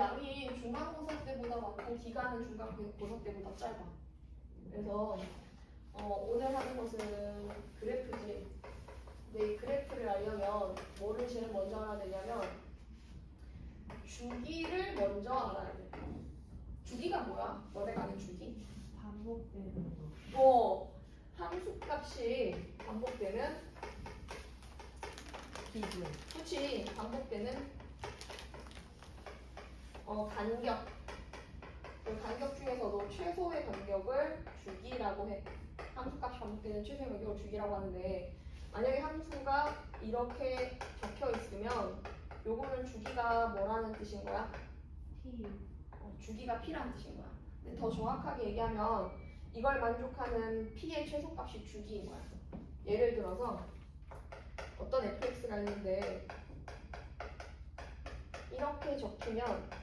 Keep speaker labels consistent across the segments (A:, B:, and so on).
A: 양이 중간고사 때보다 많고 기간은 중간고사 때보다 짧아. 그래서 오늘 하는 것은 그래프지. 근데 이 그래프를 알려면 뭐를 제일 먼저 알아야 되냐면 주기를 먼저 알아야 돼. 주기가 뭐야? 너네가 아는 주기?
B: 반복되는 거.
A: 함수값이 반복되는
B: 기준.
A: 그치? 반복되는 간격. 그 간격 중에서도 최소의 간격을 주기라고 해. 함수값이 반복되는 최소의 간격을 주기라고 하는데 만약에 함수가 이렇게 적혀 있으면 요거는 주기가 뭐라는 뜻인 거야?
B: T.
A: 주기가 p라는 뜻인 거야. 근데 더 정확하게 얘기하면 이걸 만족하는 p의 최소값이 주기인 거야. 예를 들어서 어떤 fx가 있는데 이렇게 적히면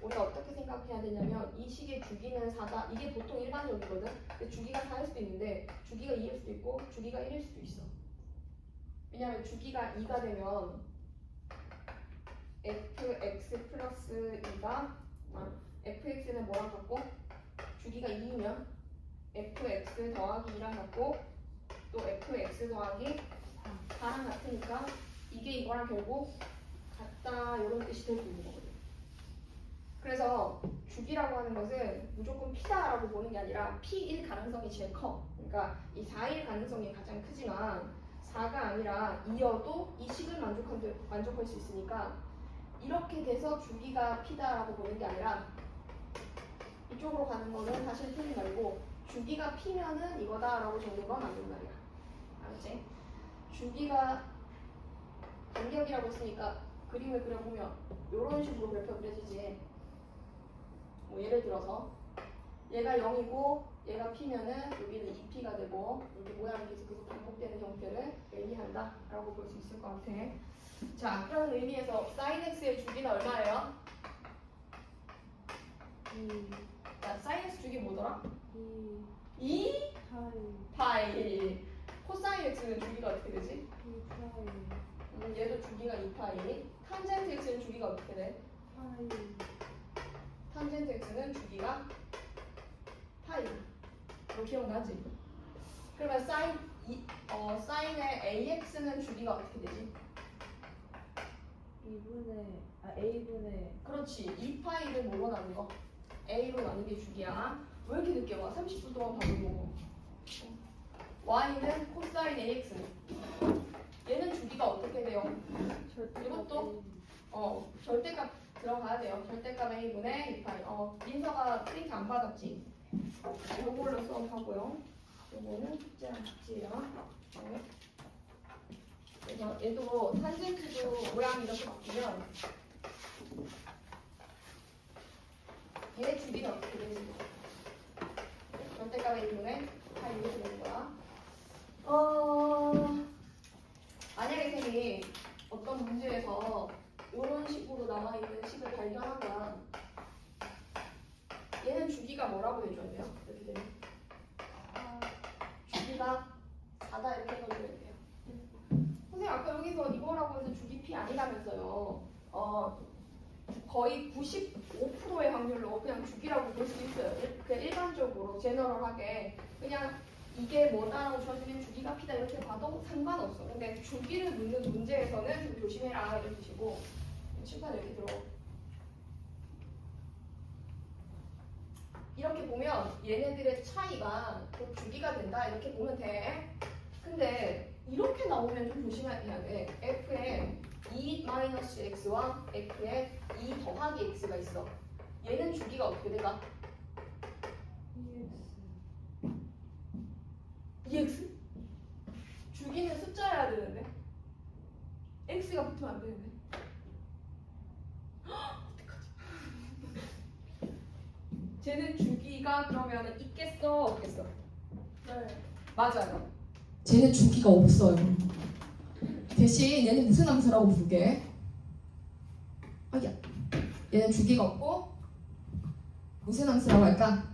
A: 우리가 어떻게 생각해야 되냐면 이 식의 주기는 4다. 이게 보통 일반적이거든. 근데 주기가 4일 수도 있는데 주기가 2일 수도 있고 주기가 1일 수도 있어. 왜냐하면 주기가 2가 되면 fx 플러스 2가 fx는 뭐랑 같고 주기가 2이면 fx 더하기 2랑 같고 또 fx 더하기 4랑 같으니까 이게 이거랑 결국 같다 이런 뜻이 될 수 있는 거거든. 그래서 주기라고 하는 것은 무조건 p다라고 보는 게 아니라 p일 가능성이 제일 커. 그러니까 이 4일 가능성이 가장 크지만 4가 아니라 2여도 이 식을 만족할 수 있으니까 이렇게 돼서 주기가 p다라고 보는 게 아니라 이쪽으로 가는 거는 사실 틀린 말고 주기가 p면은 이거다라고 적는 건 맞는 말이야. 알았지? 주기가 간격이라고 했으니까 그림을 그려보면 이런 식으로 그래프가 그려지지. 뭐 예를 들어서 얘가 0이고 얘가 p면은 여기는 2p가 되고 이렇게 모양이 계속 반복되는 형태를 의미한다 라고 볼 수 있을 것 같아. 자, 그런 의미에서 sin x의 주기는 얼마예요? 자, sin x 주기 뭐더라? 2 파이. 코사인 x는 주기가 어떻게 되지? 얘도 주기가 2파이. 탄젠트 x는 주기가 어떻게 돼? 탄젠트 x는 주기가 파이. 너 기억나지? 그러면 사인의 AX는 주기가 어떻게 되지?
B: A분의
A: 그렇지. 2파이를 뭐로 나눈 거? A로 나눈 게 주기야. 왜 이렇게 늦게 와? 30분 동안 밥을 먹어. Y는 코사인 AX는 얘는 주기가 어떻게 돼요? 이것도 절대값 들어가야 돼요. 절대값 A분의 2파이. 민서가 프린트 안 받았지? 요걸로 수업하고요. 요거는 숙제야. 그래서 얘도 탄젠트도 모양이 이렇게 바뀌면 얘 주기는 어떻게 되지? 절대값 A분의 파이 이렇게 되는 거야. 만약에 쌤이 어떤 문제에서 이런 식으로 나와 있는 식을 발견하면 얘는 주기가 뭐라고 해줘야 돼요? 이렇게 되면 주기가 4다 이렇게 해줘야 돼요. 선생님 아까 여기서 이거라고 해서 주기 P 아니라면서요. 거의 95%의 확률로 그냥 주기라고 볼 수 있어요. 그냥 일반적으로 제너럴하게 그냥 이게 뭐다라고 줘주면 주기가 P다 이렇게 봐도 상관없어. 근데 주기를 묻는 문제에서는 좀 조심해라 이런 뜻이고 칠판 이렇게 들어. 이렇게 보면 얘네들의 차이가 곧 주기가 된다 이렇게 보면 돼. 근데 이렇게 나오면 좀 조심해야 돼. f에 2-x와 f에 2 더하기 x가 있어. 얘는 주기가 어떻게 돼가? EX? 주기는 숫자여야 되는데 x가 붙으면 안 되는데 어떡하지? 쟤는 주기가 그러면 있겠어 없겠어? 네 맞아요. 쟤는 주기가 없어요. 대신 얘는 무슨 함수라고 부르게? 아야 얘는 주기가 없고 무슨 함수라고 할까?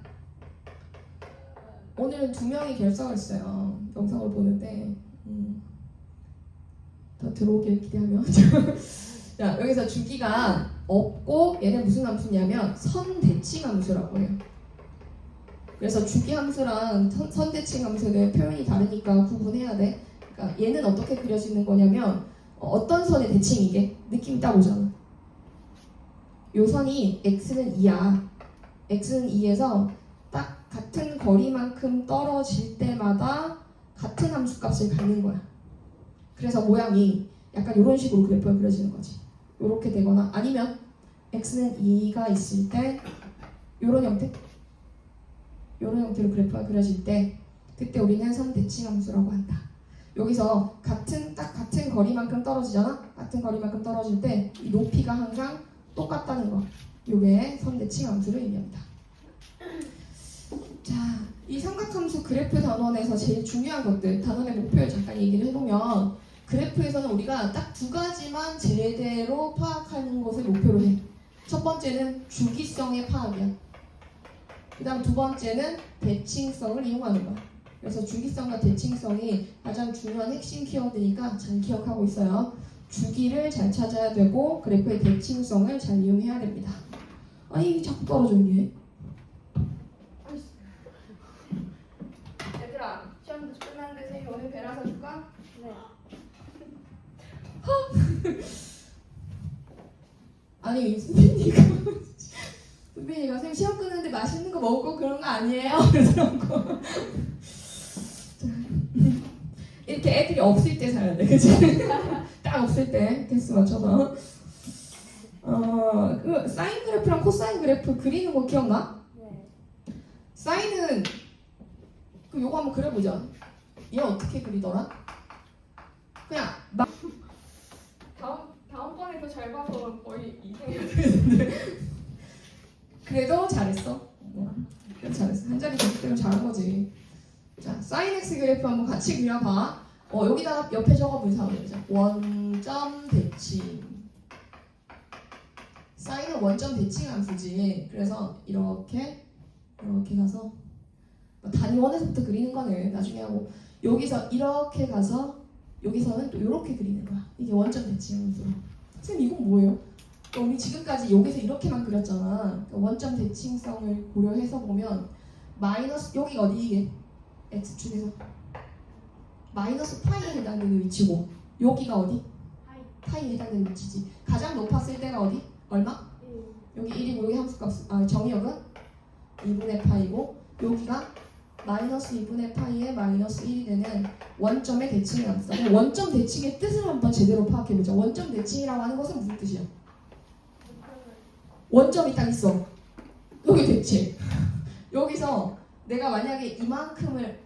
A: 오늘은 2명이 결석했어요. 영상을 보는데 더 들어오길 기대하며
C: 자, 여기서 주기가 없고 얘는 무슨 함수냐면 선대칭 함수라고 해요. 그래서 주기 함수랑 선대칭 함수는 표현이 다르니까 구분해야 돼. 그러니까 얘는 어떻게 그려지는 거냐면 어떤 선의 대칭이게? 느낌이 딱 오잖아. 요 선이 x는 2야. x는 2에서 딱 같은 거리만큼 떨어질 때마다 같은 함수값을 갖는 거야. 그래서 모양이 약간 이런 식으로 그래프가 그려지는 거지. 이렇게 되거나 아니면 x는 2가 있을 때 이런 형태? 이런 형태로 그래프가 그려질 때 그때 우리는 선대칭 함수라고 한다. 여기서 딱 같은 거리만큼 떨어지잖아? 같은 거리만큼 떨어질 때 이 높이가 항상 똑같다는 거. 이게 선대칭 함수를 의미합니다. 자, 이 삼각함수 그래프 단원에서 제일 중요한 것들, 단원의 목표를 잠깐 얘기를 해보면 그래프에서는 우리가 딱 두 가지만 제대로 파악하는 것을 목표로 해. 첫 번째는 주기성의 파악이야. 그 다음 두 번째는 대칭성을 이용하는 거야. 그래서 주기성과 대칭성이 가장 중요한 핵심 키워드니까 잘 기억하고 있어요. 주기를 잘 찾아야 되고 그래프의 대칭성을 잘 이용해야 됩니다. 아니 자꾸 떨어져 있네.
A: 얘들아 시험 끝났는데 쌤이 오늘 배나 사줄까?
B: 네.
C: 아니 수빈이가 쌤 시험 끝났는데 맛있는 거 먹고 그런 거 아니에요? 그런 거. 이렇게 애들이 없을 때 사야 돼, 그치? 딱 없을 때 개수 맞춰서. 그 사인 그래프랑 코사인 그래프 그리는 거 기억나?
B: 네.
C: 사인은 그 요거 한번 그려보자. 얘 어떻게 그리더라? 그냥 막
A: 다음번에 더 잘 봐서 거의 2등해야 되는데.
C: 그래도 잘했어. 그래도 잘했어. 한 자리 됐기 때문에 잘한 거지. 자, 사인 x 그래프 한번 같이 그려봐. 여기다가 옆에 적어보자. 원점 대칭. 사인은 원점 대칭 함수지. 그래서 이렇게 가서 단위원에서부터 그리는 거는 나중에 하고 여기서 이렇게 가서 여기서는 또 이렇게 그리는 거야. 이게 원점 대칭 함수. 선생님 이건 뭐예요? 우리 지금까지 여기서 이렇게만 그렸잖아. 그러니까 원점 대칭성을 고려해서 보면 마이너스 여기가 어디 이게? x축에서 마이너스 파이에 해당되는 위치고 여기가 어디? 파이에 해당되는 위치지. 가장 높았을 때가 어디? 얼마? 여기 1이고 여기 함수값 정의역은 2분의 파이고 여기가 마이너스 2분의 파이에 마이너스 1이 되는 원점의 대칭을 합시다. 원점 대칭의 뜻을 한번 제대로 파악해보자. 원점 대칭이라고 하는 것은 무슨 뜻이야? 원점이 딱 있어. 여기 대칭. 여기서 내가 만약에 이만큼을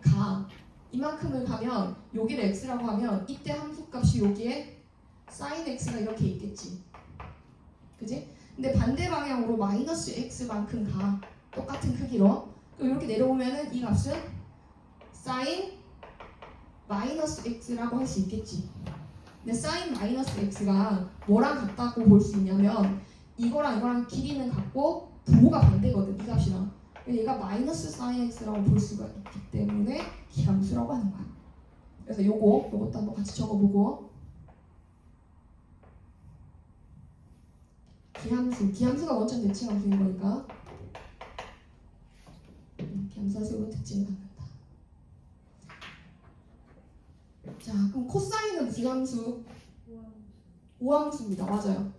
C: 가면 여기를 x라고 하면 이때 함수값이 여기에 sin x가 이렇게 있겠지. 그지? 근데 반대 방향으로 마이너스 x만큼 가. 똑같은 크기로. 그럼 이렇게 내려오면은 이 값은 sin 마이너스 x라고 할 수 있겠지. 근데 sin 마이너스 x가 뭐랑 같다고 볼 수 있냐면 이거랑 길이는 같고 부호가 반대거든. 이 값이랑. 얘가 마이너스 sin x라고 볼 수가 있기 때문에 기함수라고 하는 거야. 그래서 요것도 한번 같이 적어보고 기함수가 원점 대칭 함수인 거니까 기함수가 이런 특징을 갖는다. 자, 그럼 코사인은 무슨 함수? 우함수입니다. 맞아요.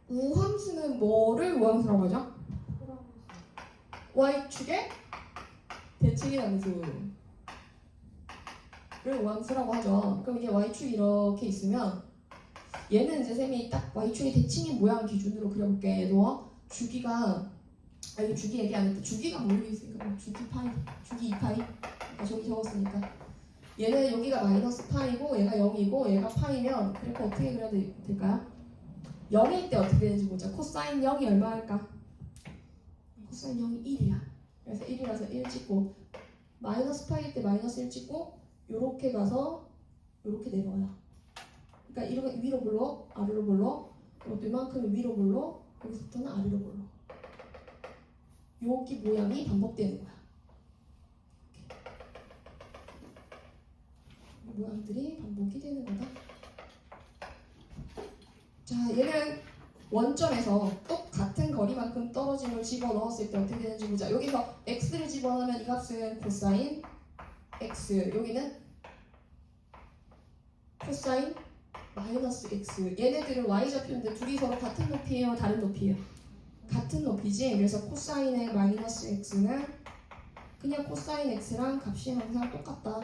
C: 우함수는 뭐를 우함수라고 하죠? y축의 대칭의 함수를 우함수라고 하죠. 그럼 이게 y축이 이렇게 있으면 얘는 이제 쌤이 딱 y축의 대칭의 모양 기준으로 그려볼게. 얘도 주기가 이거 주기 얘기 안 했다. 주기가 모르겠으니까 주기 파이, 주기 2파이 저기 적었으니까 얘는 여기가 마이너스 파이고 얘가 0이고 얘가 파이면 그래프 어떻게 그려야 될까요? 0일 때 어떻게 되는지 보자. 코사인 0이 얼마일까? 코사인 0이 1이야. 그래서 1이라서 1 찍고 마이너스 파이 때 마이너스 1 찍고 요렇게 가서 요렇게 내려와요. 그러니까 이렇게 위로 불러 아래로 불러 이것도 이만큼 위로 불러 여기서부터는 아래로 불러. 여기 모양이 반복되는 거야. 모양들이 반복이 되는 거다. 자, 얘는 원점에서 똑같은 거리만큼 떨어진 걸 집어넣었을 때 어떻게 되는지 보자. 여기서 x를 집어넣으면 이 값은 코사인 x, 여기는 코사인 마이너스 x. 얘네들은 y좌표인데 둘이 서로 같은 높이예요, 다른 높이예요? 같은 높이지. 그래서 코사인의 마이너스 x는 그냥 코사인 x랑 값이 항상 똑같다.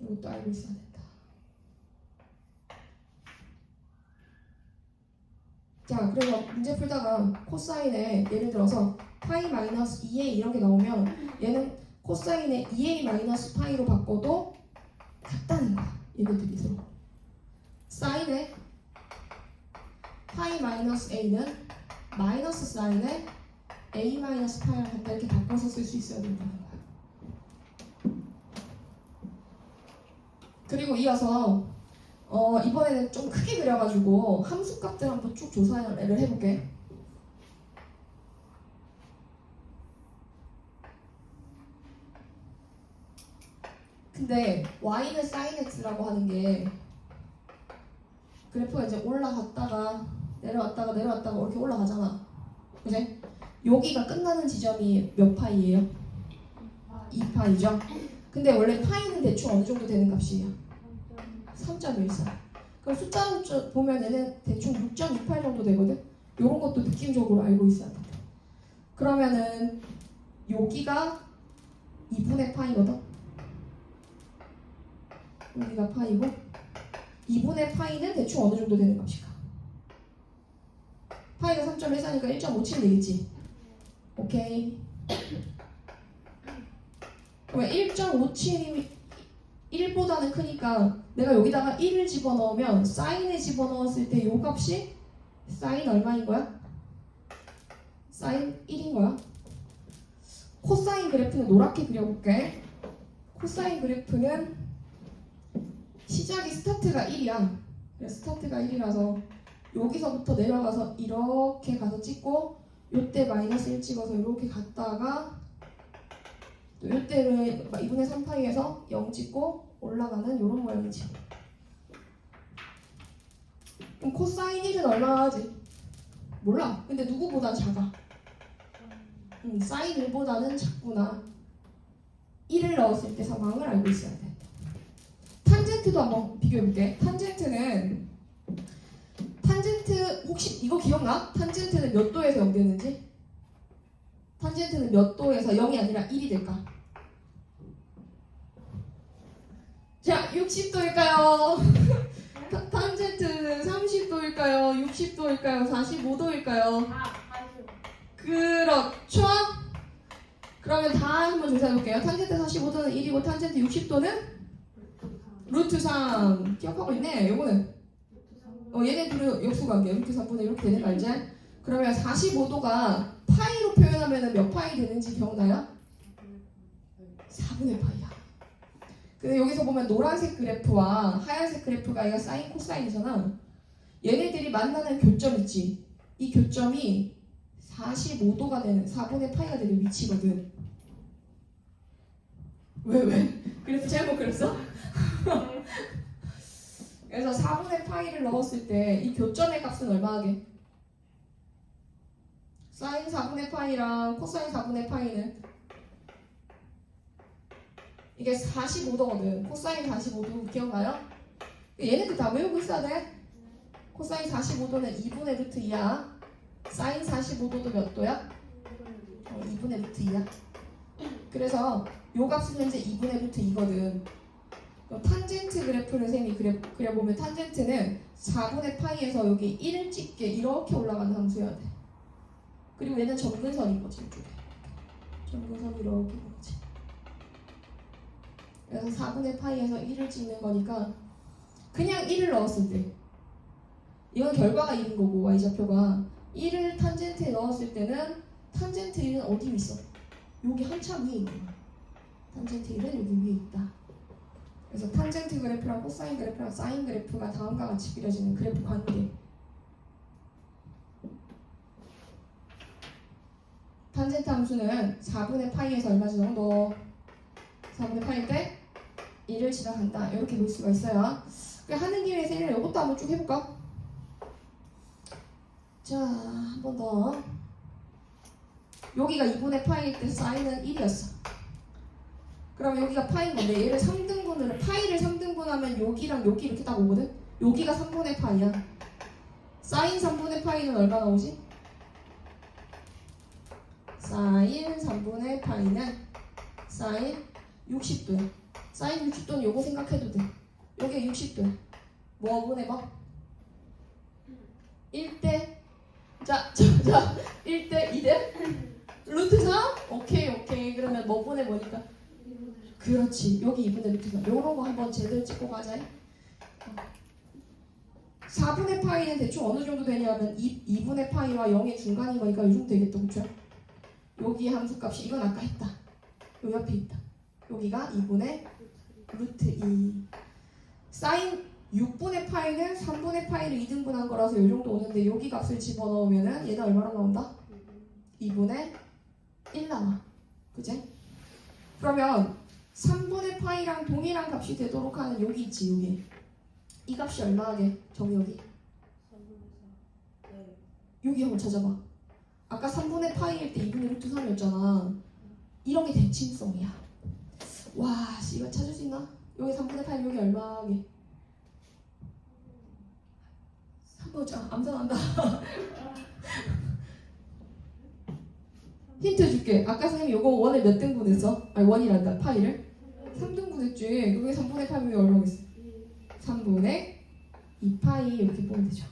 C: 이것도 알고 있어야 된다. 자, 그래서 문제 풀다가 코사인에 예를 들어서 파이 마이너스 2a 이런 게 나오면 얘는 코사인의 2a 마이너스 파이로 바꿔도 같다는 거야. 얘네들이 서로. 사인의 파이 마이너스 a는 마이너스 사인의 a 마이너스 파이랑 같다 이렇게 바꿔서 쓸 수 있어야 된다는 거야. 그리고 이어서 이번에는 좀 크게 그려가지고 함수값들 한번 쭉 조사를 해볼게. 근데 y는 sin x라고 하는 게 그래프가 이제 올라갔다가 내려왔다가 이렇게 올라가잖아. 그지? 여기가 끝나는 지점이 몇 파이예요? 2파이죠? 근데 원래 파이는 대충 어느 정도 되는 값이에요? 3.14. 그럼 숫자로 보면 얘는 대충 6.28 정도 되거든? 요런 것도 느낌적으로 알고 있어야 돼. 그러면은 여기가 2분의 파이거든? 여기가 파이고 2분의 파이는 대충 어느 정도 되는 값일까? 파이가 3.14니까 1.57 되겠지? 오케이. 그러면 1.57이 1보다는 크니까 내가 여기다가 1을 집어넣으면 사인에 집어넣었을 때 요 값이 사인 얼마인 거야? 사인 1인 거야. 코사인 그래프는 노랗게 그려볼게. 코사인 그래프는 시작이 스타트가 1이야. 그래서 스타트가 1이라서 여기서부터 내려가서 이렇게 가서 찍고 요때 마이너스 1 찍어서 이렇게 갔다가 또 요때를 2분의 3파이에서 0 찍고 올라가는 이런 모양이지. 그럼 코사인 1은 얼마나 하지? 몰라. 근데 누구보다 작아. 사인 1보다는 작구나. 1을 넣었을 때 상황을 알고 있어야 돼. 탄젠트도 한번 비교해볼게. 탄젠트 혹시 이거 기억나? 탄젠트는 몇 도에서 0 되는지? 탄젠트는 몇 도에서 0이 아니라 1이 될까? 자, 60도일까요? 탄젠트는 30도일까요? 60도일까요? 45도일까요? 그렇죠? 그러면 다 한번 조사해볼게요. 탄젠트 45도는 1이고 탄젠트 60도는? 루트 3. 기억하고 있네. 요거는 얘네들은 역수관계 루트 3분의 이렇게 되는 거 알지? 그러면 45도가 파이로 표현하면 몇 파이 되는지 기억나요? 4분의 파이야. 근데 여기서 보면 노란색 그래프와 하얀색 그래프가 얘가 사인 코사인이잖아. 얘네들이 만나는 교점 있지? 이 교점이 45도가 되는 4분의 파이가 되는 위치거든. 왜? 그래프 잘못 그렸어? 그래서 4분의 파이를 넣었을 때 이 교점의 값은 얼마하게? 사인 4분의 파이랑 코사인 4분의 파이는 이게 45도거든. 코사인 45도 기억나요? 얘네들 다 외우고 있어야 돼. 코사인 45도는 2분의 루트 2야. 사인 45도도 몇 도야? 2분의 루트 2야. 그래서 요 값은 현재 2분의 루트 2거든. 탄젠트 그래프를 쌤이 그려보면 탄젠트는 4분의 파이에서 여기 1을 찍게 이렇게 올라가는 함수여야 돼. 그리고 얘는 점근선인 거지. 이쪽에. 점근선 이렇게 있지. 그래서 4분의 파이에서 1을 찍는 거니까 그냥 1을 넣었을 때 이건 결과가 1인 거고 y좌표가 1을 탄젠트에 넣었을 때는 탄젠트 1은 어디 있어? 여기 한참 위에 있는 거야. 탄젠트 1은 여기 위에 있다. 그래서 탄젠트 그래프랑 코사인 그래프랑 사인 그래프가 다음과 같이 그려지는 그래프 관계. 탄젠트 함수는 4분의 파이에서 얼마지 정도? 4분의 파이 때 1을 지나간다. 이렇게 볼 수가 있어요. 그러니까 하는 김에 세리랑 이것도 한번 쭉 해볼까? 자, 한 번 더. 여기가 2분의 파이일 때 사인은 1이었어. 그럼 여기가 파이인 건데 얘를 3등분을 파이를 3등분하면 여기랑 여기 이렇게 딱 오거든? 여기가 3분의 파이야. 사인 3분의 파이는 얼마 나오지? 사인 3분의 파이는 사인 60도야. 사인 60도는 요거 생각해도 돼. 여기가 60도야. 뭐 분해봐? 1대 자 1대 2대 루트 3? 오케이. 그러면 뭐 분해 뭐니까? 그렇지. 여기 2분의 루트 3. 요런 거 한번 제대로 찍고 가자. 4분의 파이는 대충 어느 정도 되냐면 2분의 파이와 0의 중간인 거니까 이 정도 되겠다. 그쵸? 여기 함수값이 이건 아까 했다. 요 옆에 있다. 여기가 2분의 루트 2. 사인 6분의 파이는 3분의 파이를 2등분한 거라서 이 정도 오는데 여기 값을 집어넣으면은 얘는 얼마나 나온다? 2분의 1 나와. 그제? 그러면 3분의 파이랑 동일한 값이 되도록 하는 여기 있지, 여기. 이 값이 얼마하게? 정의역이?
B: 네.
C: 여기 한번 찾아봐. 아까 3분의 파이일 때 2분의 루트 3이었잖아. 이런 게 대칭성이야. 와, 이거 찾을 수 있나? 여기 3분의 파이 여기 얼마하게? 3번, 암산한다. 힌트 줄게. 아까 선생님이 요거 원을 몇 등분 했어? 아니 원이란다. 파이를 3등분 했지. 그게 3분의 파이면 얼마겠어? 3분의 2파이 이렇게 보면 되죠.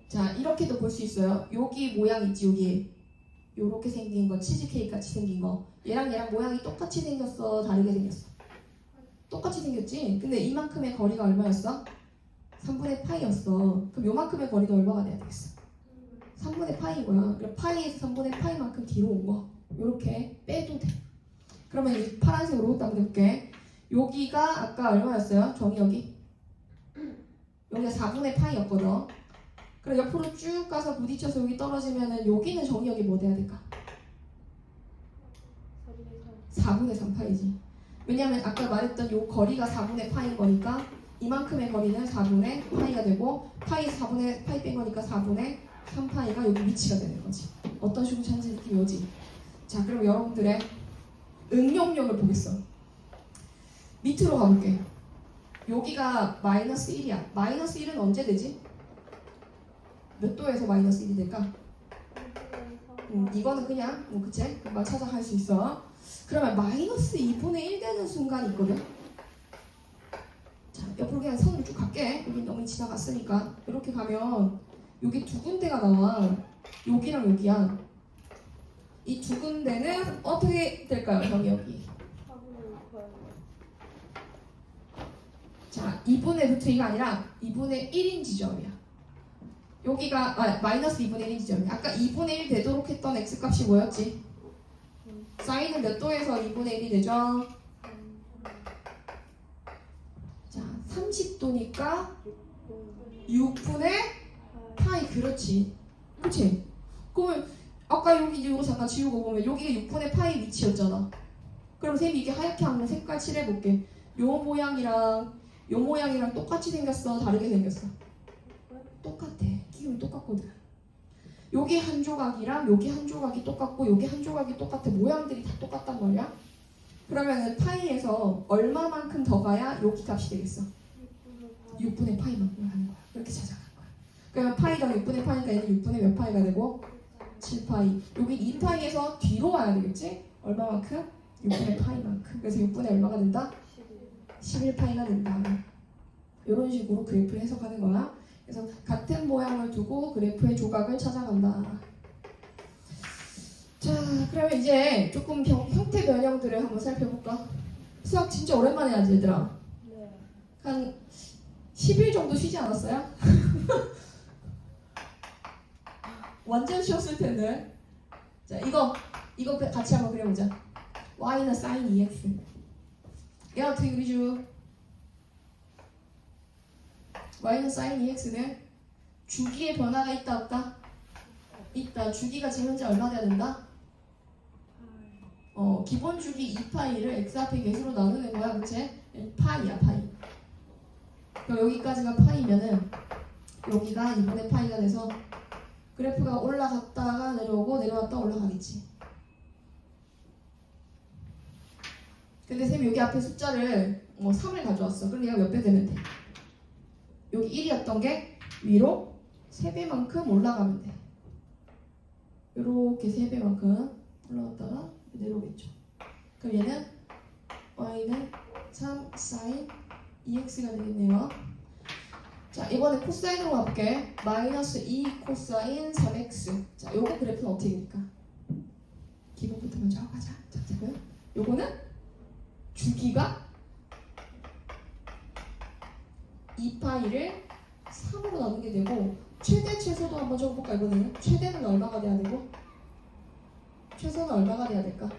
C: 자, 이렇게도 볼 수 있어요. 여기 모양 있지, 여기. 요렇게 생긴 거, 치즈케이크 같이 생긴 거. 얘랑 모양이 똑같이 생겼어? 다르게 생겼어? 똑같이 생겼지? 근데 이만큼의 거리가 얼마였어? 3분의 파이였어. 그럼 요만큼의 거리가 얼마가 돼야 되겠어? 3분의 파이고요. 그럼 파이에서 3분의 파이만큼 뒤로 온 거. 요렇게 빼도 돼. 그러면 이 파란색으로 딱 해볼게. 여기가 아까 얼마였어요? 정의역이? 여기가 4분의 파이였거든. 그럼 옆으로 쭉 가서 부딪혀서 여기 떨어지면은 여기는 정의역이 뭐 돼야 될까? 4분의 3파이지. 왜냐면 아까 말했던 요 거리가 4분의 파이인 거니까 이만큼의 거리는 4분의 파이가 되고 파이에서 4분의 파이 뺀 거니까 4분의 3파이가 여기 위치가 되는 거지. 어떤 식으로 찾는지 느낌이 오지? 자, 그럼 여러분들의 응용력을 보겠어. 밑으로 가볼게. 여기가 마이너스 1이야. 마이너스 1은 언제 되지? 몇 도에서 마이너스 1이 될까? 이거는 그냥 그치? 금방 찾아갈 수 있어. 그러면 마이너스 2분의 1 되는 순간이 있거든. 자, 옆으로 그냥 선을 쭉 갈게. 여기 너무 지나갔으니까. 이렇게 가면 여기 두 군데가 나와. 여기랑 여기야. 이 두 군데는 어떻게 될까요? 여기. 자, 2분의 루트 2가 아니라 2분의 1인 지점이야. 여기가 마이너스 2분의 1인 지점이야. 아까 2분의 1 되도록 했던 x값이 뭐였지? 사인은 몇 도에서 2분의 1이 되죠? 자, 30도니까 6분의 파이. 그렇지. 그치? 그러면 아까 여기 이거 잠깐 지우고 보면 여기가 6분의 파이 위치였잖아. 그럼 쌤이 이게 하얗게 한번 색깔 칠해볼게. 요 모양이랑 똑같이 생겼어? 다르게 생겼어? 똑같아. 기울이 똑같거든. 여기 한 조각이랑 여기 한 조각이 똑같고 여기 한 조각이 똑같아. 모양들이 다 똑같단 말이야. 그러면 파이에서 얼마만큼 더 가야 여기 값이 되겠어? 6분의 파이만큼 하는 거야. 이렇게 찾아가는 거야. 그러면 파이가 6분의 파이니까 얘는 6분의 몇 파이가 되고 7파이. 여기 2파이에서 뒤로 와야 되겠지? 얼마만큼? 6분의 파이만큼. 그래서 6분의 얼마가 된다? 11파이가 된다. 이런 식으로 그래프를 해석하는 거야. 그래서 같은 모양을 두고 그래프의 조각을 찾아간다. 자, 그러면 이제 조금 형태 변형들을 한번 살펴볼까? 수학 진짜 오랜만에 하지, 얘들아?
B: 네.
C: 한 10일 정도 쉬지 않았어요? 완전 쉬었을 텐데. 자, 이거 같이 한번 그려보자. y는 sin 2x. 야, 어떻게 그리죠? y는 sin 2x는 주기의 변화가 있다 없다? 있다. 주기가 지금 현재 얼마 돼야 된다? 기본 주기 2파이를 x 앞에 계수로 나누는 거야, 그치? 파이야, 파이. 그럼 여기까지가 파이면은 여기가 2분의 파이가 돼서 그래프가 올라갔다가 내려오고 내려왔다 올라가겠지. 근데 쌤 여기 앞에 숫자를 3을 가져왔어. 그럼 얘가 몇 배 되면 돼? 여기 1이었던 게 위로 3배만큼 올라가면 돼. 요렇게 3배만큼 올라갔다가 내려오겠죠. 그럼 얘는 y는 3 sin 2x가 되겠네요. 자, 이번에 코사인으로 가볼게. 마이너스 2 코사인 3x. 자, 요거 그래프는 어떻게 됩니까? 기본부터 먼저 하고 가자. 자, 요거는 주기가 2파이를 3으로 나누게 되고 최대 최소도 한번 적어볼까 이거는? 최대는 얼마가 돼야 되고 최소는 얼마가 돼야 될까?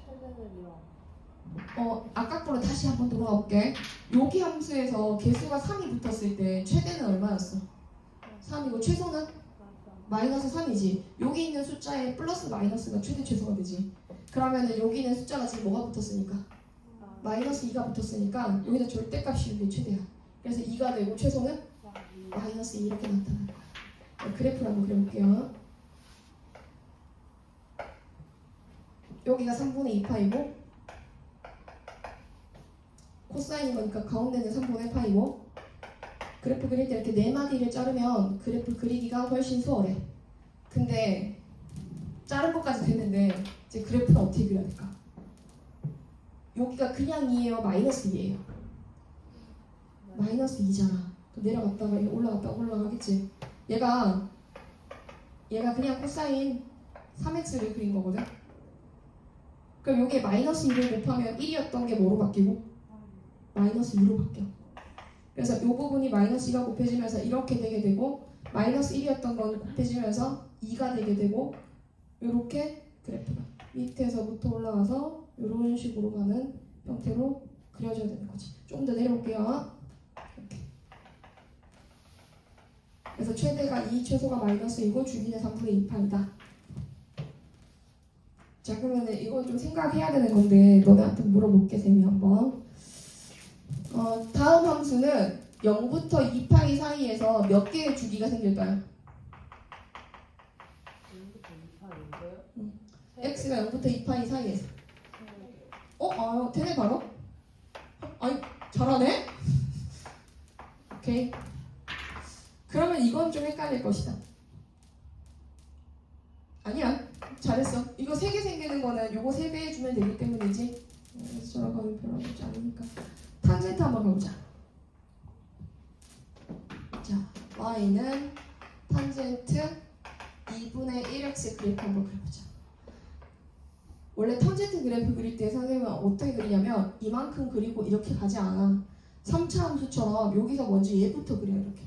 B: 최대는 0.
C: 아까 거로 다시 한번 돌아가 볼게. 여기 함수에서 개수가 3이 붙었을 때 최대는 얼마였어? 3이고 최소는? 마이너스 3이지. 여기 있는 숫자에 플러스 마이너스가 최대 최소가 되지. 그러면은 여기 있는 숫자가 지금 뭐가 붙었으니까? 마이너스 2가 붙었으니까 여기다 절대값이 이게 최대야. 그래서 2가 되고 최소는 마이너스 2 이렇게 나타날 거야. 그래프를 한번 그려볼게요. 여기가 3분의 2파이고 코사인인 거니까 가운데는 3분의 파이고 그래프 그릴 때 이렇게 네 마디를 자르면 그래프 그리기가 훨씬 수월해. 근데 자른 것까지 됐는데 이제 그래프는 어떻게 그려야 될까? 여기가 그냥 2예요? 마이너스 2예요? 마이너스 2잖아. 내려갔다가 올라갔다가 올라가겠지. 얘가 그냥 코사인 3x를 그린 거거든. 그럼 여기에 마이너스 2를 곱하면 1이었던 게 뭐로 바뀌고? 마이너스 2로 바뀌어. 그래서 이 부분이 마이너스 2가 곱해지면서 이렇게 되게 되고 마이너스 1이었던 건 곱해지면서 2가 되게 되고 이렇게 그래프가 밑에서부터 올라가서 이런 식으로 가는 형태로 그려져야 되는 거지. 조금 더 내려볼게요. 이렇게. 그래서 최대가 2, 최소가 마이너스 2고 주기는 3분의 2파이다. 자, 그러면 이건 좀 생각해야 되는 건데 너네한테 물어볼게, 쌤이 한번. 다음 함수는 0부터 2파이 사이에서 몇 개의 주기가 생길까요?
B: 0부터 2파인데요?
C: x가 0부터 2파이 사이에서. 되네 바로? 아니, 잘하네? 오케이. 그러면 이건 좀 헷갈릴 것이다. 아니야, 잘했어. 이거 3개 생기는 거는 요거 3배 해주면 되기 때문이지. 저라고는 별로 없지 않으니까. 탄젠트 한번 가보자. 자, y는 탄젠트 2분의 1x 그래프 한번 그려보자. 원래 탄젠트 그래프 그릴 때 선생님은 어떻게 그리냐면 이만큼 그리고 이렇게 가지 않아. 3차 함수처럼 여기서 먼저 얘부터 그려. 이렇게.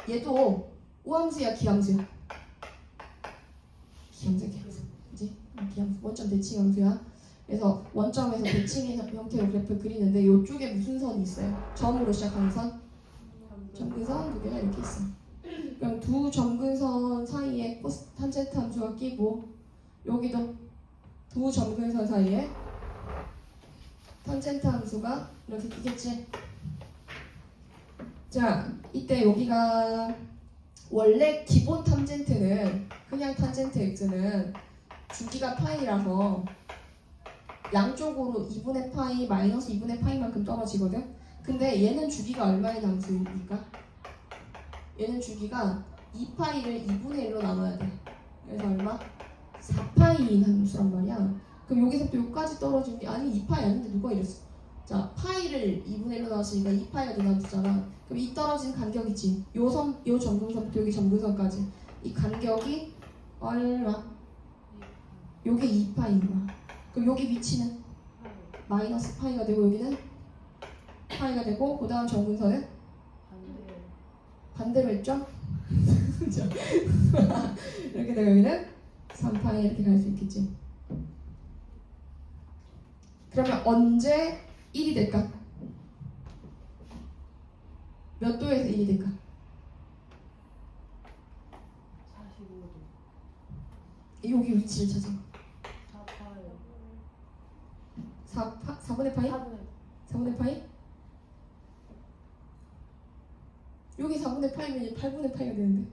C: 얘도 우함수야 기함수야? 기함수. 그지? 기함수. 원점 대칭 함수야. 그래서 원점에서 대칭의 형태로 그래프를 그리는데 이쪽에 무슨 선이 있어요? 점으로 시작하는 선? 점근선 2개가 이렇게 있어. 그럼 두 점근선 사이에 탄젠트 함수가 끼고 여기도 두 점근선 사이에 탄젠트 함수가 이렇게 끼겠지. 자, 이때 여기가 원래 기본 탄젠트는 그냥 탄젠트 x는 주기가 파이라서 양쪽으로 2분의 파이 마이너스 2분의 파이만큼 떨어지거든. 근데 얘는 주기가 얼마의 함수입니까? 얘는 주기가 2파이를 2분의 1로 나눠야 돼. 그래서 얼마? 4파이인 함수란 말이야. 그럼 여기서부터 여기까지 떨어지는 게 아니 2파이 아닌데 누가 이랬어? 자, 파이를 2분의 1로 나눴으니까 2파이가 되는 함수잖아. 그럼 이 떨어진 간격이지. 요 점근선부터 여기 점근선까지 이 간격이 얼마? 요게 2파이인 거야. 그럼 여기 위치는 마이너스 파이가 되고 여기는 파이가 되고 그 다음 점근선은 반대로 했죠? 그죠? 이렇게 되면 여기는 3파이 이렇게 갈 수 있겠지. 그러면 언제 1이 될까? 몇 도에서 1이 될까?
B: 45도.
C: 여기 위치를 찾아.
B: 4파이
C: 4분의 파이?
B: 4분의
C: 4분의 파이? 여기 4분의 파이면 이제 8분의 파이가 되는데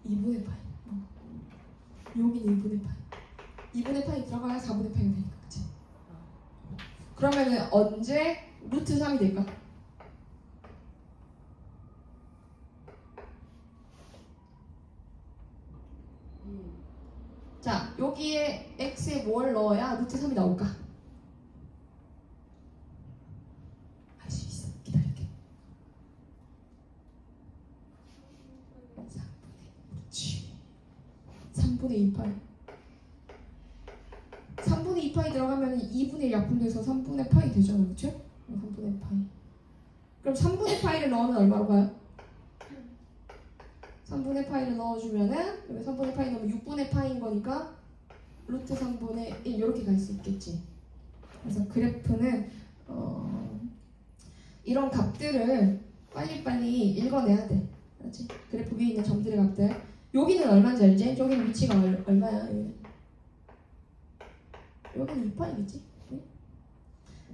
C: 2분의 파이. 여기는 2분의 파이. 2분의 파이 들어가야 4분의 파이가 되니까, 그치? 그러면은 언제 루트 3이 될까? 자, 여기에 x에 뭘 넣어야 루트 3이 나올까? 할 수 있어. 기다릴게. 3분의 2파이. 3분의 2파이 들어가면 2분의 1 약분돼서 3분의 파이 되잖아, 그쵸? 3분의 파이. 그럼 3분의 파이를 넣으면 얼마로 가요? 3분의 파이를 넣어주면은 여기 3분의 파이 넣으면 6분의 파이인 거니까 루트 3분의 1 이렇게 갈 수 있겠지. 그래서 그래프는 이런 값들을 빨리빨리 읽어내야 돼. 그렇지? 그래프 위에 있는 점들의 값들. 여기는 얼마인지 알지? 여기는 위치가 얼마야? 여기는 2파이겠지? 응?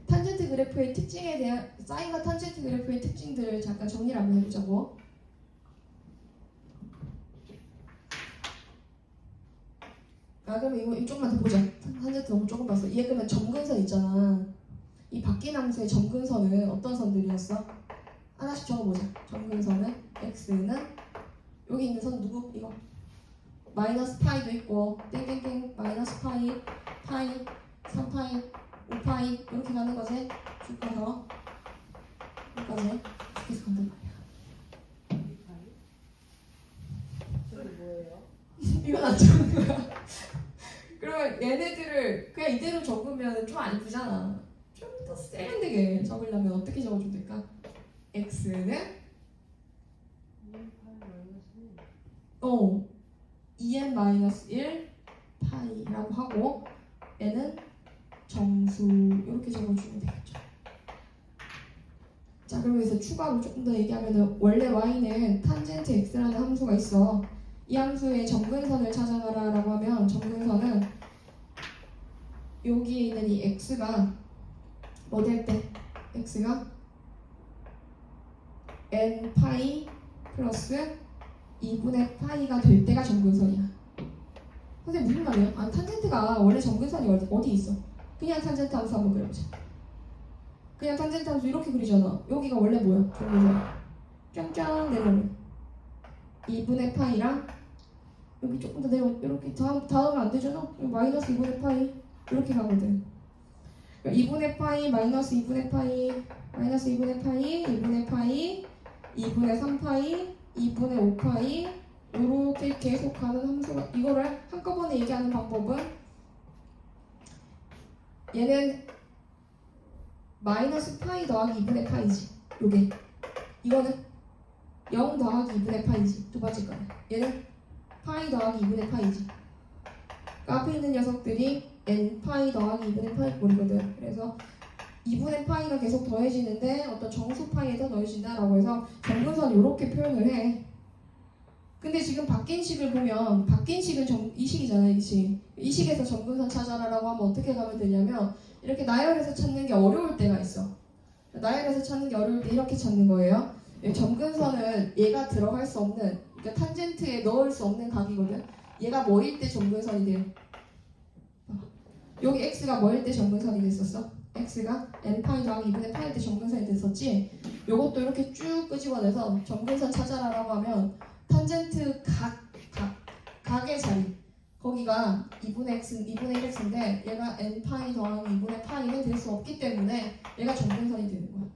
C: 탄젠트 그래프의 특징에 대한 사인과 탄젠트 그래프의 특징들을 잠깐 정리를 한번 해보자고. 그러면 이쪽만 더 보자. 탄젠트 너무 조금 봤어. 얘 그러면 점근선 있잖아. 이 바뀐 함수의 점근선은 어떤 선들이었어? 하나씩 적어보자. 점근선은 x는 여기 있는 선 누구? 이거 마이너스 파이도 있고 땡땡땡 마이너스 파이, 파이, 3파이, 5파이 이렇게 가는 거지. 쭉 가서 여기까지 계속 간단 말이야.
B: 2파이 저기 뭐예요?
C: 이건 안 적은 거야. 그러면 얘네들을 그냥 이대로 적으면 좀 안 예쁘잖아. 좀 더 세련되게 적으려면 어떻게 적어주면 될까? x는
B: 2파이 마이너스
C: 2n-1 파이라고 하고 n은 정수 이렇게 적어주면 되겠죠. 자, 그럼 여기서 추가로 조금 더 얘기하면 원래 y는 탄젠트 x라는 함수가 있어. 이 함수의 점근선을 찾아가라 라고 하면 점근선은 여기에 있는 이 x가 뭐 될 때? x가 n 파이 플러스 2분의 파이가 될 때가 점근선이야. 선생님 무슨 말이에요? 아, 탄젠트가 원래 점근선이 어디 있어? 그냥 탄젠트 함수 한번 그려보자. 그냥 탄젠트 함수 이렇게 그리잖아. 여기가 원래 뭐야? 점근선 짱짱 내려오면 2분의 파이랑 여기 조금 더 내려 이렇게 다음은 안 되잖아. 마이너스 2분의 파이 이렇게 가거든. 2분의 파이 마이너스 2분의 파이 마이너스 2분의 파이 2분의 파이 2분의 3파이 2분의 5파이 이렇게 계속 가는 함수가 이거를 한꺼번에 얘기하는 방법은 얘는 마이너스 파이 더하기 2분의 파이지. 요게 이거는 0 더하기 2분의 파이지. 두 번째 거는 얘는 파이 더하기 2분의 파이지. 그러니까 앞에 있는 녀석들이 n 파이 더하기 2분의 파이 꼴이거든. 그래서 2분의 파이가 계속 더해지는데 어떤 정수 파이에서 더해진다라고 해서 점근선을 이렇게 표현을 해. 근데 지금 바뀐 식을 보면 바뀐 식은 이 식이잖아. 이 식. 이 식에서 점근선 찾아라라고 하면 어떻게 가면 되냐면 이렇게 나열해서 찾는 게 어려울 때가 있어. 나열해서 찾는 게 어려울 때 이렇게 찾는 거예요. 점근선은 얘가 들어갈 수 없는 그러니까 탄젠트에 넣을 수 없는 각이거든. 얘가 뭐일 때 점근선이 돼요? 여기 x가 뭐일 때 점근선이 됐었어? x가 n파이 더하기 2분의 파일 때 점근선이 됐었지? 요것도 이렇게 쭉 끄집어내서 점근선 찾아라라고 하면 탄젠트 각의 자리 거기가 2분의 1x인데 얘가 n파이 더하기 2분의 파이는 될 수 없기 때문에 얘가 점근선이 되는 거야.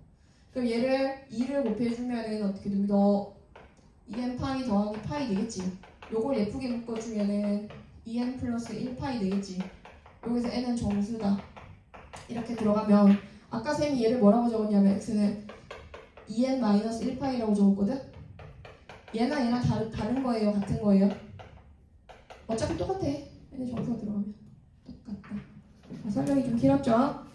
C: 그럼 얘를 2를 곱해주면은 어떻게 되면 너 2n파이 더하기 파이 되겠지. 요걸 예쁘게 묶어주면은 2n 플러스 1파이 되겠지. 여기서 n은 정수다. 이렇게 들어가면 아까 쌤이 얘를 뭐라고 적었냐면 x는 2n-1파이라고 적었거든? 얘나 다른 거예요? 같은 거예요? 어차피 똑같아. 얘는 정수가 들어가면 똑같다. 설명이 좀 길었죠? 하!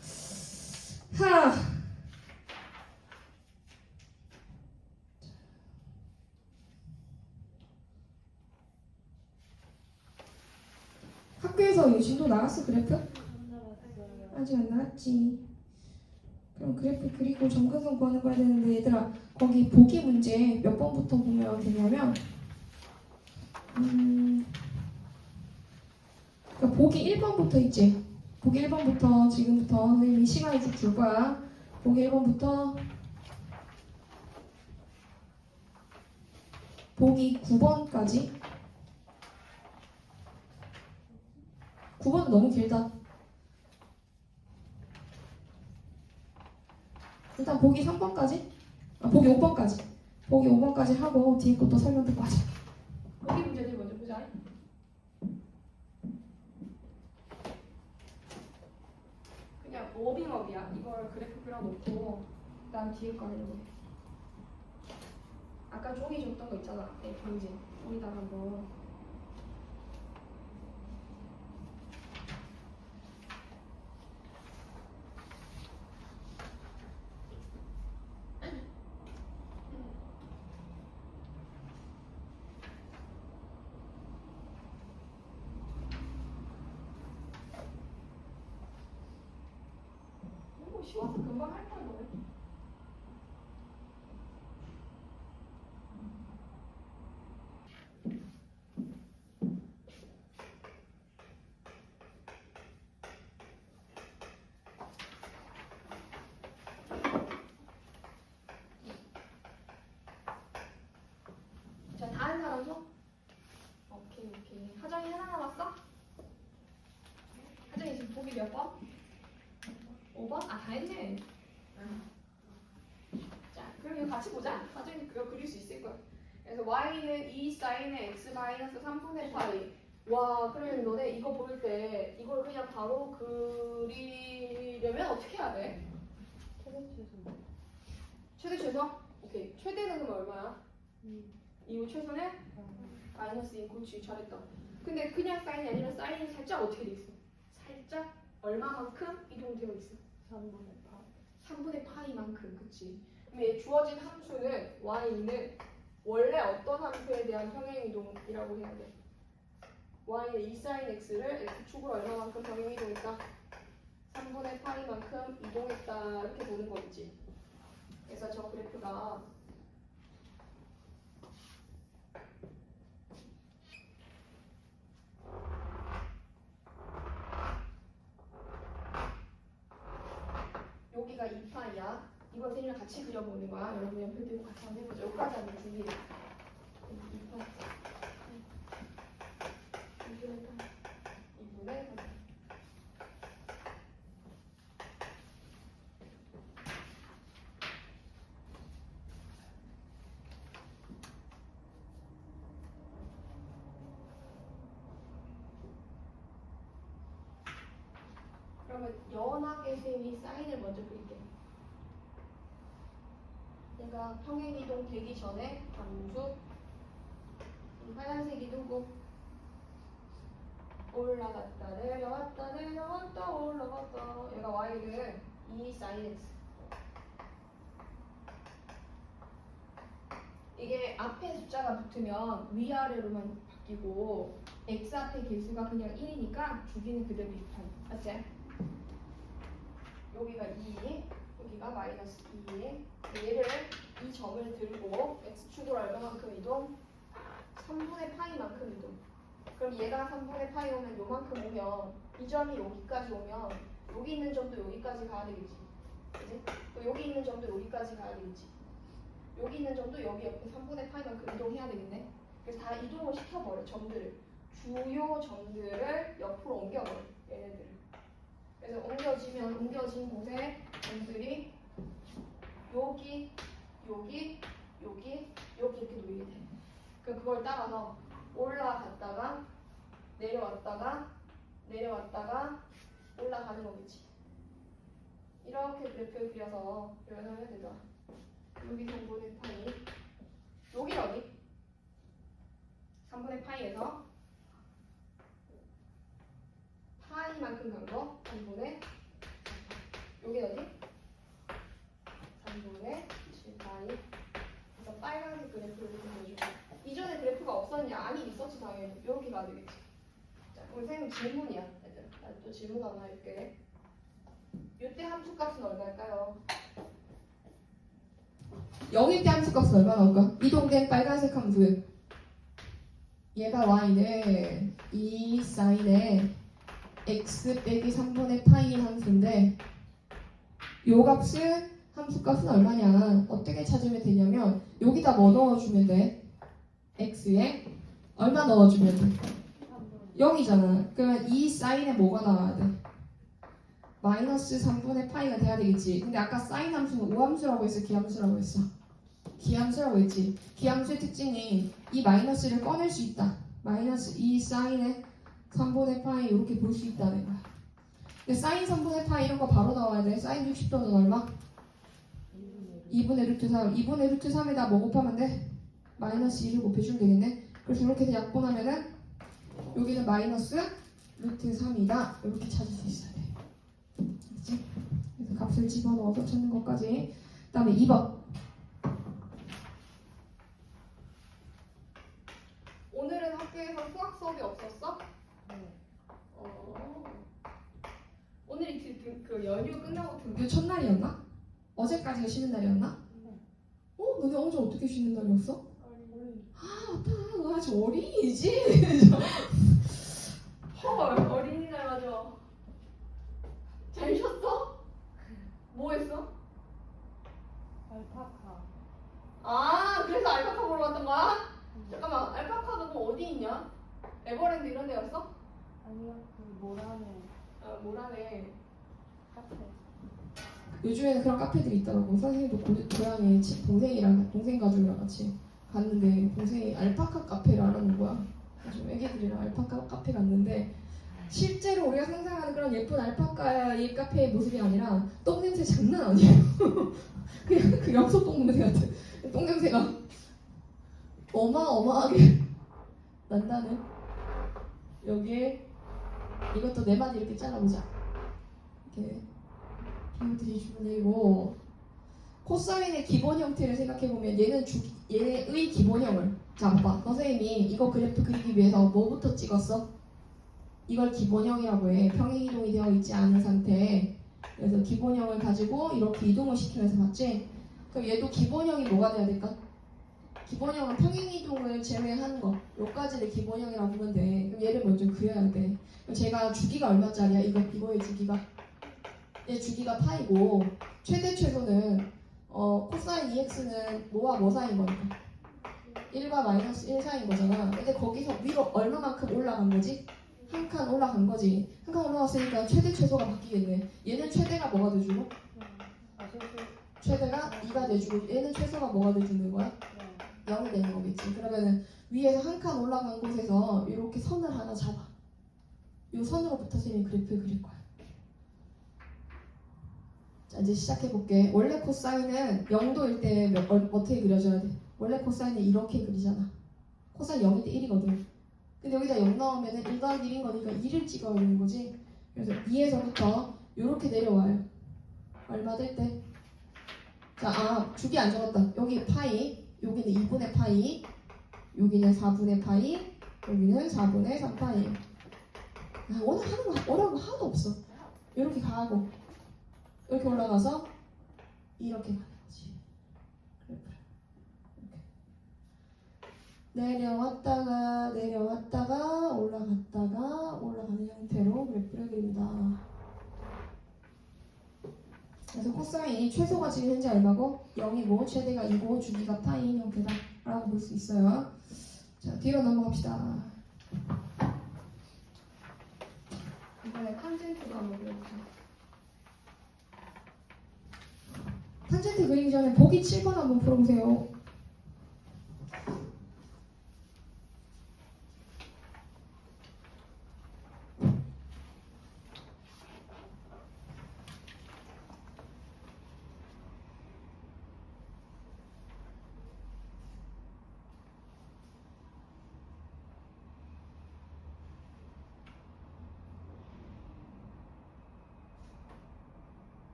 C: 학교에서 유진도 나왔어 그래프?
B: 안 나왔어요.
C: 아직 안 나왔지. 그럼 그래프 그리고 접근성 구하는 거야 되는데 얘들아 거기 보기 문제 몇 번부터 보면 되냐면 그러니까 보기 1번부터 있지. 보기 1번부터 지금부터 선생님이 시간을 쭉 줄 거야. 보기 1번부터 보기 9번까지. 9번은 너무 길다. 일단 보기 3번까지, 보기 5번까지, 보기 5번까지 하고 뒤에 것도 설명 듣고 하자. 보기 문제들 먼저 보자. 그냥 워밍업이야. 이걸 그래프 그려놓고 그다음 뒤에 거 하려고 해. 아까 종이 줬던 거 있잖아. 네, 방지. 종이다가 한번. 쉬워서 금방 할 거야 너네. 자, 다 한 사람 손? 오케이. 하정이 하나 남았어? 하정이 지금 보기 몇 번? 5번? 아, 다 했네. 자, 그럼 이거 같이 보자. 하정이 그거 그릴 수 있을 거야. 그래서 y는 2 sin x 마이너스 3분의 파이. 와, 그러면 너네 이거 볼 때 이걸 그냥 바로 그리려면 어떻게 해야 돼? 최대 최소? 오케이. 최대는 그럼 얼마야? 2고 최소는? 마이너스 2. 그렇지, 잘했다. 근데 그냥 사인이 아니라 사인이 살짝 어떻게 돼 있어? 살짝 얼마만큼 이동되어 있어? 3분의 파이만큼. 그치? 그럼 얘 주어진 함수는 y는 원래 어떤 함수에 대한 평행이동이라고 해야 돼? y는 2 sin x를 x축으로 얼마만큼 평행이동했다? 3분의 파이만큼 이동했다. 이렇게 보는 거겠지. 그래서 저 그래프가 여기가 2파이야. 이거 선생님이랑 같이 그려보는 거야. 여러분 옆에 들고 같이 한번 해보자. 여기까지 하면 준비해. 2파. 2분의 3. 그러면 연하게 셈이 사인을 먼저 그릴게. 그러니까 평행이동 되기 전에 함수 하얀색이 누구? 올라갔다 내려왔다 내려왔다 올라갔다. 얘가 y는 2 sin x. 이게 앞에 숫자가 붙으면 위아래로만 바뀌고 x 앞에 개수가 그냥 1이니까 주기는 그대로 2판. 맞지? 여기가 2, 여기가 마이너스 2. 얘를 이 점을 들고 x축으로 얼마만큼 이동? 3분의 파이만큼 이동. 그럼 얘가 3분의 파이 오면 요만큼 오면 이 점이 여기까지 오면 여기 있는 점도 여기까지 가야 되겠지. 그지? 또 여기 있는 점도 여기까지 가야 되겠지. 여기 있는 점도 여기 옆에 3분의 파이만큼 이동해야 되겠네. 그래서 다 이동을 시켜버려. 점들을. 주요 점들을 옆으로 옮겨버려. 얘네들을. 그래서 옮겨지면 옮겨진 곳에 점들이 여기 이렇게 놓이게 돼. 그럼 그걸 따라서 올라갔다가 내려왔다가 올라가는 거겠지. 이렇게 그래프를 그려서 표현하면 되더라. 여기 3분의 파이, 여기 어디? 3분의 파이에서 파이만큼 간 거 3분의, 여기 어디? 3분의 7파이. 그래서 빨간색 그래프를 그려줄게. 이전에 그래프가 없었냐? 아니, 있었지 당연히. 이렇게 가야 되겠지. 자,
A: 선생님 질문이야. 얘들. 나 또 질문 하나 할게. 이때 함수값은 얼마일까요?
C: 0일 때 함수값은 얼마 나올까? 이동된 빨간색 함수. 얘가 y는 2 사인의 x 빼기 3분의 파이 함수인데 요 값은 함수값은 얼마냐? 어떻게 찾으면 되냐면 여기다 뭐 넣어주면 돼? x에 얼마 넣어주면 돼? 0이잖아. 그러면 2 사인에 뭐가 나와야 돼? 마이너스 3분의 파이가 돼야 되겠지. 근데 아까 사인 함수는 오함수라고 했어? 기함수라고 했어? 기함수라고 했지. 기함수의 특징이 이 마이너스를 꺼낼 수 있다. 마이너스 2 사인의 3분의 파이 이렇게 볼 수 있다는 거야. 근데 사인 3분의 파이 이런 거 바로 나와야 돼. 사인 60도는 얼마? 2분의 루트 3. 2분의 루트 3에다 뭐 곱하면 돼? 마이너스 2를 곱해주면 되겠네. 그래서 이렇게 약분하면은 여기는 마이너스 루트 3이다. 이렇게 찾을 수 있어야 돼. 그렇지? 그래서 값을 집어넣어서 찾는 것까지. 그 다음에 2번.
A: 오늘은 학교에서 수학 수업이 없었어?
B: 네.
A: 오늘이 그 연휴 끝나고
C: 등교 첫날이었나? 어제까지가 쉬는 날이었나?
B: 네.
C: 너네 어제 어떻게 쉬는 날이었어? 맞다. 너 아직 어린이지?
A: 헐 어린이날 맞아. 잘 쉬었어? 뭐 했어?
B: 알파카.
A: 아 그래서 알파카 보러 갔던 거야? 잠깐만 알파카가 그럼 어디 있냐? 에버랜드 이런 데 갔어?
B: 아니요, 그 모란에
A: 아 모라네.
B: 카페.
C: 요즘에는 그런 카페들이 있더라고. 선생님도 고향에 동생 가족이랑 같이 갔는데 동생이 알파카 카페를 알아놓은 거야. 요즘 애기들이랑 알파카 카페 갔는데 실제로 우리가 상상하는 그런 예쁜 알파카의 카페의 모습이 아니라 똥 냄새 장난 아니에요. 그냥 그 염소 똥 냄새 같은 똥 냄새가 어마어마하게 난다는. 여기에 이것도 네 마디 이렇게 잘라보자. 이렇게 비율들이 주문이고 코사인의 기본 형태를 생각해보면 얘의 기본형을 자 봐봐. 선생님이 이거 그래프 그리기 위해서 뭐부터 찍었어? 이걸 기본형이라고 해. 평행이동이 되어 있지 않은 상태. 그래서 기본형을 가지고 이렇게 이동을 시키면서 봤지? 그럼 얘도 기본형이 뭐가 돼야 될까? 기본형은 평행이동을 제외한 거 요까지를 기본형이라고 보면 돼. 그럼 얘를 먼저 그려야 돼. 그럼 제가 주기가 얼마짜리야? 이거의 주기가 얘 주기가 파이고 최대 최소는 코사인 2x는 뭐와 뭐 사이인 거니까 1과 마이너스 1 사이인 거잖아. 근데 거기서 위로 얼마만큼 올라간 거지? 한 칸 올라간 거지. 한 칸 올라갔으니까 최대 최소가 바뀌겠네. 얘는 최대가 뭐가 돼주고? 최대가 2가 돼주고 얘는 최소가 뭐가 돼주는 거야? 0이 되는 거겠지. 그러면은 위에서 한 칸 올라간 곳에서 이렇게 선을 하나 잡아. 이 선으로부터 선생님이 그래프를 그릴 거야. 자 이제 시작해볼게. 원래 코사인은 0도일 때 어떻게 그려줘야 돼? 원래 코사인은 이렇게 그리잖아. 코사인 0일 때 1이거든. 근데 여기다 0 나오면 1 더하기 1인 거니까 2를 찍어야 되는 거지. 그래서 2에서부터 이렇게 내려와요. 얼마 될 때? 자, 주기 안 적었다. 여기 파이, 여기는 2분의 파이, 여기는 4분의 파이, 여기는 4분의 3파이. 오늘 하는 거 어려운 거 하나도 없어. 이렇게 가고 이렇게 올라가서 이렇게 가는 거지. 내려왔다가 올라갔다가 올라가는 형태로 그래프를 그립니다. 그래서 코사인이 최소가 지금 현재 얼마고 0이고 최대가 2고 주기가 파이인 형태다라고 볼 수 있어요. 자 뒤로 넘어갑시다.
A: 이번에 탄젠트도 한번 그려보자.
C: 탄젠트 그리기 전에 보기 7번 한번 풀어보세요.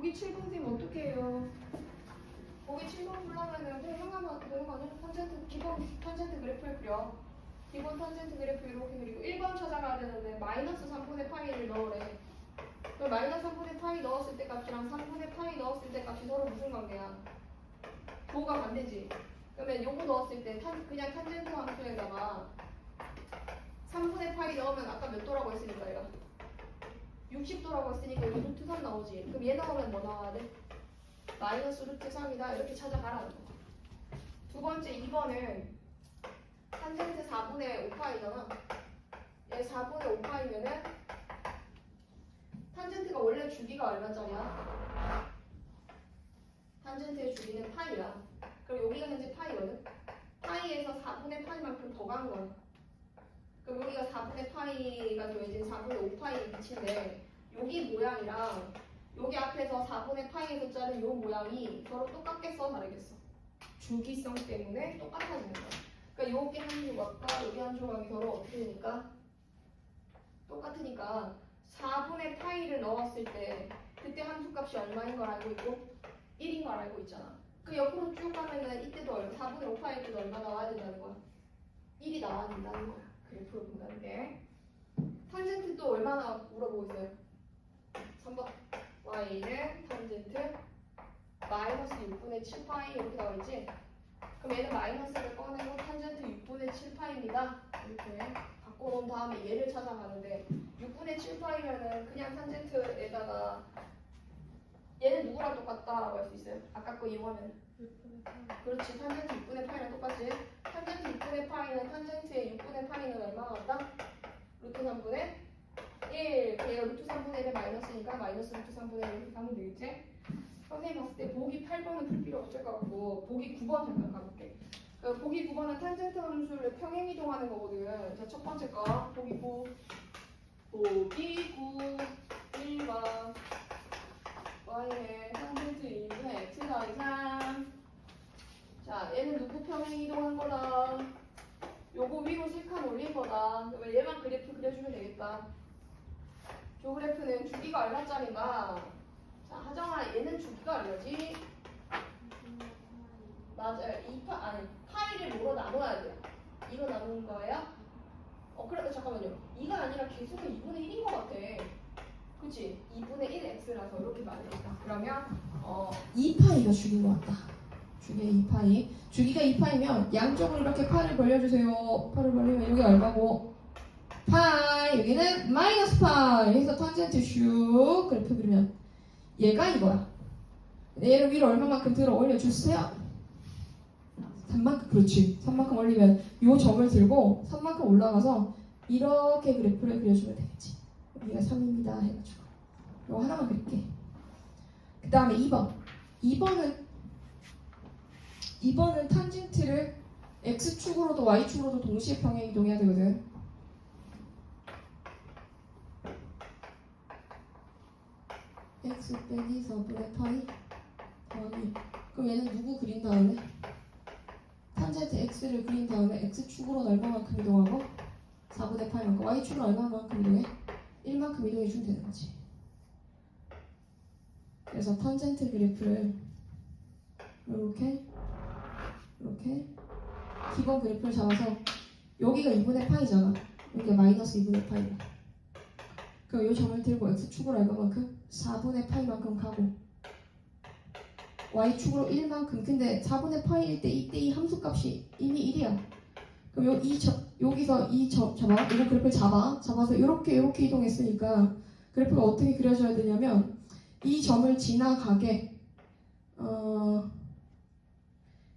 A: 여기 7번 쌤 어떻게 해요? 거기 7번 보려면은 그냥 형아만 되는 거 아니야? 탄젠트 기본 탄젠트 그래프를 그려. 기본 탄젠트 그래프 이렇게 그리고 1번 찾아가야 되는데 마이너스 3분의 파이를 넣으래. 그럼 마이너스 3분의 파이 넣었을 때 값이랑 3분의 파이 넣었을 때 값이 서로 무슨 관계야? 도가 반대지. 그러면 요거 넣었을 때 그냥 탄젠트 함수에다가 3분의 파이 넣으면 아까 몇 도라고 했으니까 얘가 60도라고 했으니까 이거 루트 3 나오지. 그럼 얘 넣으면 뭐 나와야 돼? 마이너스 루트 3이다 이렇게 찾아가라는 거. 두 번째 2번은 탄젠트 4분의 5파이잖아. 얘 4분의 5파이면은 탄젠트가 원래 주기가 얼마짜리야? 탄젠트의 주기는 파이야. 그럼 여기가 현재 파이거든. 파이에서 4분의 파이만큼 더 간 거야. 그럼 여기가 4분의 파이가 더해진 4분의 5파이 위치인데 여기 모양이랑 여기 앞에서 4분의 파이에서 자른 요 모양이 서로 똑같겠어 다르겠어? 주기성 때문에 똑같아지는 거야. 그러니까 여기 한 조각과 여기 한 조각이 서로 어떻게 되니까? 똑같으니까 4분의 파이를 넣었을 때 그때 함수값이 얼마인 걸 알고 있고 1인 걸 알고 있잖아. 그 옆으로 쭉 가면은 이때도 4분의 5파이 때도 얼마 나와야 된다는 거야? 1이 나와야 된다는 거야. 그래프로 본다는 게. 탄젠트 또 얼마나 물어보고 있어요? 3번. y는 탄젠트 마이너스 6분의 7파이 이렇게 나와 있지? 그럼 얘는 마이너스를 꺼내고 탄젠트 6분의 7파이입니다. 이렇게 바꿔놓은 다음에 얘를 찾아가는데 6분의 7파이면은 그냥 탄젠트에다가 얘는 누구랑 똑같다라고 할 수 있어요? 아까 거 이용하면 그렇지. 탄젠트 6분의 파이랑 똑같지? 탄젠트 6분의 파이는 탄젠트의 6분의 파이는 얼마나 같다? 루트 3분의 1. 얘가 루트 3분의 1의 마이너스니까 마이너스 루트 3분의 1 이렇게 하면 되겠지? 선생님 봤을 때 보기 8번은 풀 필요 없을 것 같고 보기 9번 잠깐 가볼게. 보기 9번은 탄젠트 함수를 평행 이동하는 거거든. 자, 첫 번째 거 보기 9. 보기 9 1번 y는 탄젠트 2분의 x 더하기 3. 자, 얘는 누구 평행 이동한 거다? 요거 위로 3칸 올린 거다. 그러면 얘만 그래프 그려주면 되겠다. 저 그래프는 주기가 얼마짜리인가? 자, 하정아, 얘는 주기가 얼마지? 맞아요. 파이를 뭐로 나눠야 돼요? 2로 나누는 거예요? 그래, 잠깐만요. 2가 아니라 계속해 2분의 1인 것 같아. 그치? 2분의 1 x라서 이렇게 말해야겠다. 그러면
C: 2파이가 주기인 것 같다. 주기가 2파이. 주기가 2파이면 양쪽으로 이렇게 팔을 벌려주세요. 팔을 벌리면 여기 얼마고? 파이. 여기는 마이너스 파이. 해서 탄젠트 슉 그래프 그리면 얘가 이거야. 얘를 위로 얼마만큼 들어 올려주세요. 3만큼. 그렇지. 3만큼 올리면 요 점을 들고 3만큼 올라가서 이렇게 그래프를 그려주면 되겠지. 여기가 3입니다 해가지고 이거 하나만 그릴게. 그 다음에 2번. 2번은 탄젠트를 x축으로도 y축으로도 동시에 평행 이동해야 되거든. x 빼기 4분의 파이 더하기. 그럼 얘는 누구 그린 다음에 탄젠트 x를 그린 다음에 x축으로는 얼마만큼 이동하고 4분의 파이만큼 y축으로 얼마만큼 이동해? 1만큼 이동해 주면 되는 거지. 그래서 탄젠트 그래프를 이렇게 기본 그래프를 잡아서 여기가 2분의 파이잖아. 여기가 마이너스 2분의 파이야. 그럼 이 점을 들고 x축으로 얼마만큼? 4분의 파이만큼 가고 y축으로 1만큼. 근데 4분의 파이일 때 이때 이 함수값이 이미 1이야. 그럼 여기서 이 점 잡아. 이거 그래프를 잡아서 이렇게 이동했으니까 그래프가 어떻게 그려져야 되냐면 이 점을 지나가게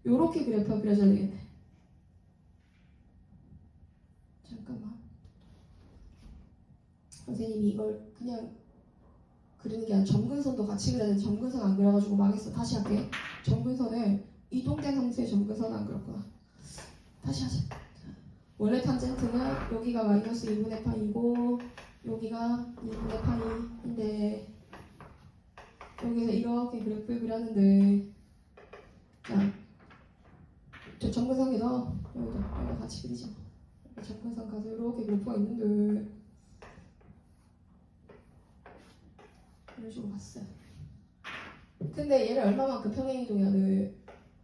C: 요렇게 그래프가 그려져야 되겠네. 잠깐만. 선생님이 이걸 그냥 그리는 게 아니라 점근선도 같이 그려야 돼. 점근선 안 그려가지고 망했어. 다시 할게. 점근선을 이동된 함수의 점근선 안 그렸구나. 다시 하자. 원래 탄젠트는 여기가 마이너스 2분의 파이고 여기가 2분의 파이인데 여기서 이렇게 그래프를 그렸는데 자, 저 점근선에서 여기다 같이 그리자. 점근선 가서 이렇게 그래프가 있는데 이런 식으로 갔어요. 근데 얘를 얼마만큼 평행 이동해야 돼?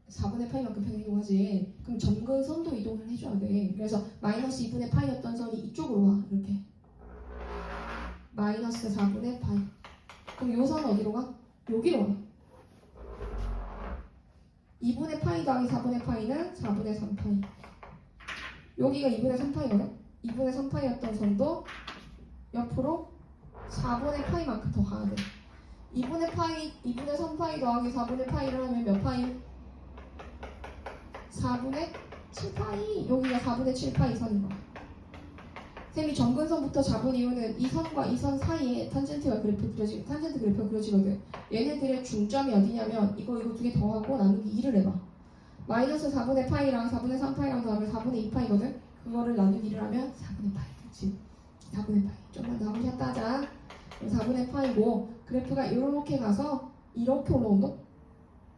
C: 4분의 파이만큼 평행 이동하지. 그럼 점근선도 이동을 해줘야 돼. 그래서 마이너스 2분의 파이였던 선이 이쪽으로 와. 이렇게. 마이너스 4분의 파이. 그럼 요 선은 어디로 가? 여기로 와. 2분의 파이 더하기 4분의 파이는 4분의 3파이. 여기가 2분의 3파이거든? 2분의 3파이였던 선도 옆으로 4분의 파이만큼 더 가야 돼. 2분의 3파이 더하기 4분의 파이를 하면 몇 파이? 4분의 7파이. 여기가 4분의 7파이 선인 거야. 쌤이 점근선부터 잡은 이유는 이 선과 이 선 사이에 탄젠트 그래프가 그려지거든. 얘네들의 중점이 어디냐면 이거 두 개 더하고 나누기 2를 해봐. 마이너스 4분의 파이랑 4분의 3파이랑 더하면 4분의 2파이거든. 그거를 나누기 2를 하면 4분의 파이. 그렇지? 4분의 파이. 좀만 더 하고 싶다 하자. 4분의 파이고 그래프가 이렇게 가서 이렇게 올라온다?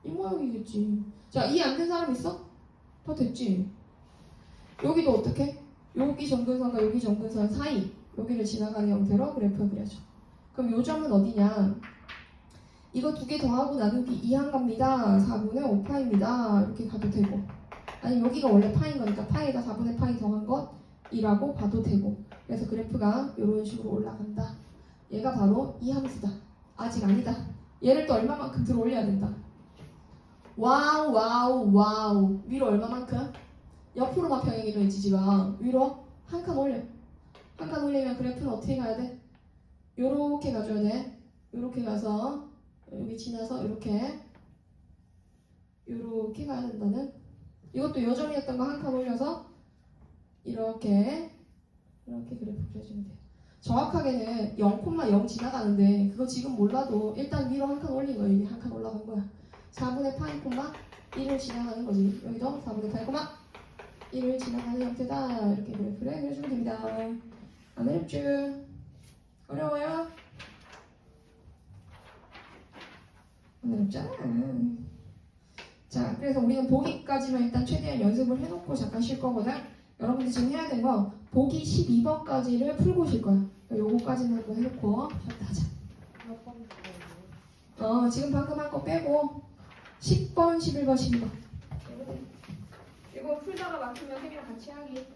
C: 이 모양이겠지. 자, 이해 안 된 사람 있어? 다 됐지? 여기도 어떻게? 여기 점근선과 여기 점근선 사이 여기를 지나가는 형태로 그래프를 그려줘. 그럼 요 점은 어디냐? 이거 두 개 더하고 나누기 2한 겁니다. 4분의 5파입니다. 이렇게 가도 되고, 아니면 여기가 원래 파인 거니까 파이에다 4분의 파이 더한 것이라고 봐도 되고. 그래서 그래프가 이런 식으로 올라간다. 얘가 바로 이 함수다. 아직 아니다. 얘를 또 얼마만큼 들어 올려야 된다. 와우. 위로 얼마만큼? 옆으로만 평행 이동해지지 마. 위로 한 칸 올려. 한 칸 올리면 그래프는 어떻게 가야 돼? 요렇게 가줘야 돼. 요렇게 가서 여기 지나서 요렇게 가야 된다는. 이것도 요점이었던 거 한 칸 올려서 이렇게 그래프 그려주면 돼요. 정확하게는 0,0 지나가는데 그거 지금 몰라도 일단 위로 한 칸 올린 거야. 이게 한 칸 올라간 거야. 4분의 파이 콤마 1을 지나가는 거지. 여기도 4분의 파이 콤마 1을 지나가는 형태다. 이렇게 그래프를 그려주면 됩니다. 안 어렵죠? 어려워요? 안 어렵잖아. 자, 그래서 우리는 보기까지만 일단 최대한 연습을 해놓고 잠깐 쉴 거거든. 여러분들 지금 해야 되는 거 보기 12번까지를 풀고 쉴 거야. 요거까지는 한번 해놓고 쉬었다 하자.
B: 몇 번?
C: 지금 방금 한 거 빼고 10번, 11번, 12번. 이거 풀다가 막히면 쌤이랑 같이 하기.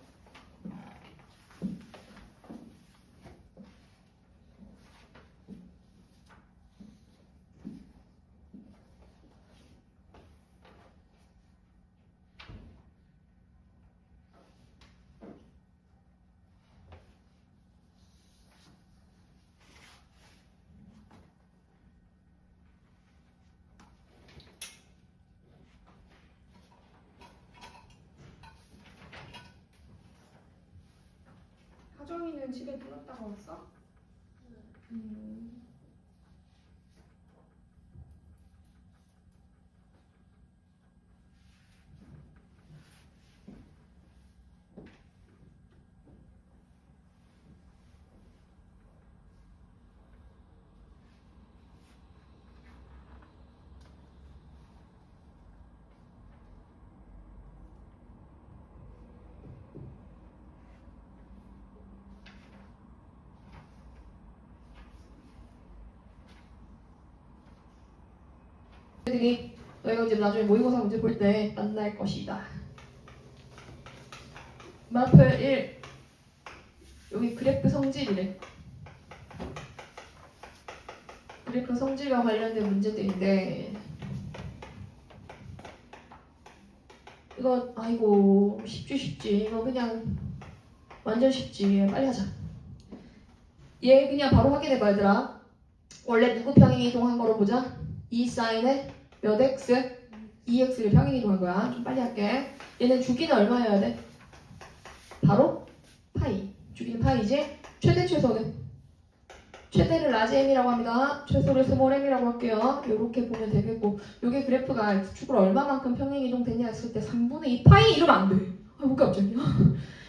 C: 하정이는 집에 들었다가 왔어? 애들이 너희가 이제 나중에 모의고사 문제 볼 때 만날 것이다. 마표 1. 여기 그래프 성질이래. 그래프 성질과 관련된 문제들인데 이거 아이고 쉽지. 이거 그냥 완전 쉽지. 빨리 하자. 얘 그냥 바로 확인해봐 얘들아. 원래 누구 평행 이동한 거로 보자. 이 사인에 몇 x? 2x를 평행 이동한 거야. 좀 빨리 할게. 얘는 주기는 얼마여야 돼? 바로 파이. 주기는 파이지? 최대 최소는? 최대를 라지 m이라고 합니다. 최소를 스몰 m이라고 할게요. 이렇게 보면 되겠고, 요게 그래프가 x축으로 얼마만큼 평행 이동됐냐 했을 때 3분의 2 파이 이러면 안 돼. 뭐 깜짝이야.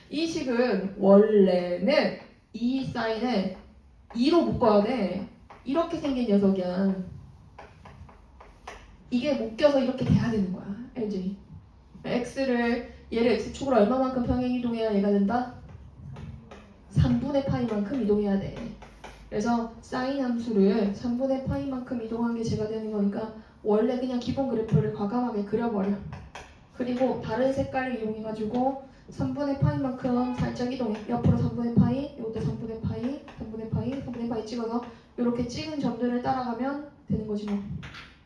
C: 이 식은 원래는 이 사인을 2로 묶어야 돼. 이렇게 생긴 녀석이야. 이게 묶여서 이렇게 돼야 되는 거야. 알지? 얘를 x축으로 얼마만큼 평행 이동해야 얘가 된다? 3분의 파이만큼 이동해야 돼. 그래서 사인 함수를 3분의 파이만큼 이동한 게 제가 되는 거니까 원래 그냥 기본 그래프를 과감하게 그려버려. 그리고 다른 색깔을 이용해가지고 3분의 파이만큼 살짝 이동해. 옆으로 3분의 파이, 이것도 3분의 파이, 3분의 파이, 3분의 파이 찍어서 이렇게 찍은 점들을 따라가면 되는 거지 뭐.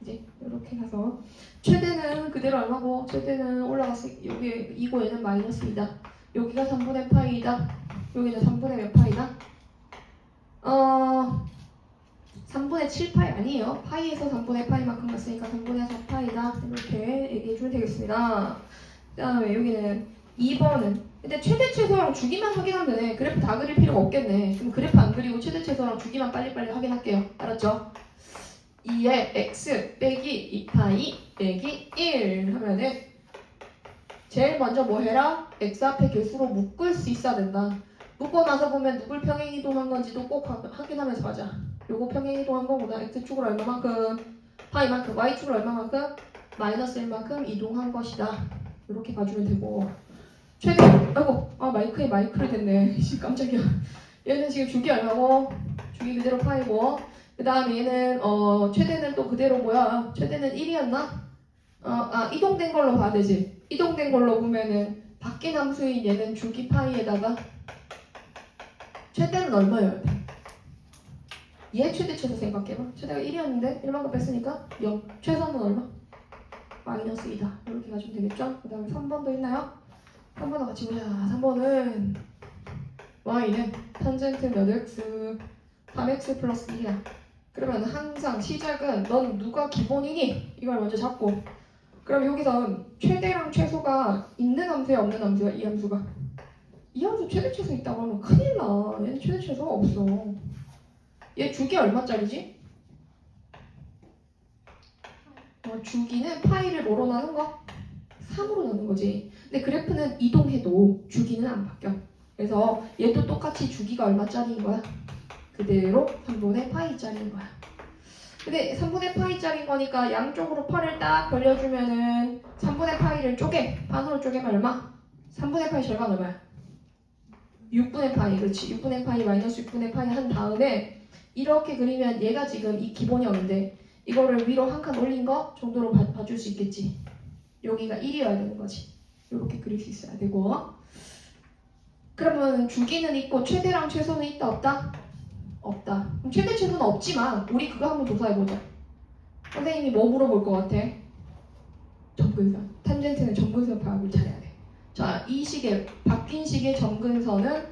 C: 이제 이렇게 가서 최대는 그대로 얼마고 최대는 올라갔어. 여기 이고 얘는 마이너스 2다. 여기가 3분의 파이다. 여기는 3분의 몇 파이다? 3분의 7파이 아니에요. 파이에서 3분의 파이만큼 갔으니까 3분의 4파이다. 이렇게 얘기해주면 되겠습니다. 그 다음에 여기는 2번은 근데 최대 최소랑 주기만 확인하면 되네. 그래프 다 그릴 필요가 없겠네. 그럼 그래프 안 그리고 최대 최소랑 주기만 빨리빨리 확인할게요. 알았죠? 2에 x 빼기 2파이 빼기 1 하면은 제일 먼저 뭐 해라? x 앞에 개수로 묶을 수 있어야 된다. 묶고 나서 보면 누굴 평행이동한 건지도 꼭 확인하면서 가자. 요거 평행이동한 거보다 x축으로 얼마만큼 파이만큼 y축으로 얼마만큼 마이너스 1만큼 이동한 것이다. 이렇게 가주면 되고 최대 아이고 마이크에 됐네. 깜짝이야. 얘는 지금 주기 얼마고 주기 그대로 파이고 그 다음에 얘는 최대는 또 그대로 뭐야 최대는 1이었나? 이동된 걸로 봐야 되지. 이동된 걸로 보면은 바뀐 함수인 얘는 주기 파이에다가 최대는 얼마여야 돼? 얘 최대 최소 생각해봐. 최대가 1이었는데 1만큼 뺐으니까 0. 최소는 얼마? 마이너스 2다. 이렇게 가지면 되겠죠? 그 다음에 3번도 있나요? 3번도 같이 보자. 3번은 y는 탄젠트 몇 x 3x 플러스 2야. 그러면 항상 시작은 넌 누가 기본이니? 이걸 먼저 잡고 그럼 여기서 최대랑 최소가 있는 함수야 없는 함수야? 이 함수가 이 함수 최대 최소 있다고 하면 큰일 나. 얘는 최대 최소가 없어. 얘 주기 얼마짜리지? 주기는 파이를 뭐로 나눈 거? 3으로 나눈 거지. 근데 그래프는 이동해도 주기는 안 바뀌어. 그래서 얘도 똑같이 주기가 얼마짜리인 거야? 그대로 3분의 파이짜리인 거야. 근데 3분의 파이짜리인 거니까 양쪽으로 팔을 딱 벌려주면은 3분의 파이를 쪼개. 반으로 쪼개면 얼마? 3분의 파이 절반 얼마야? 6분의 파이. 그렇지. 6분의 파이 마이너스 6분의 파이 한 다음에 이렇게 그리면 얘가 지금 이 기본이 없는데 이거를 위로 한 칸 올린 거 정도로 봐줄 수 있겠지. 여기가 1이어야 되는 거지. 이렇게 그릴 수 있어야 되고 그러면 주기는 있고 최대랑 최소는 있다 없다? 없다. 그럼 최대 최소는 없지만 우리 그거 한번 조사해보자. 선생님이 뭐 물어볼 것 같아? 점근선. 탄젠트는 점근선 파악을 잘해야 돼. 자, 이 식의 바뀐 식의 점근선은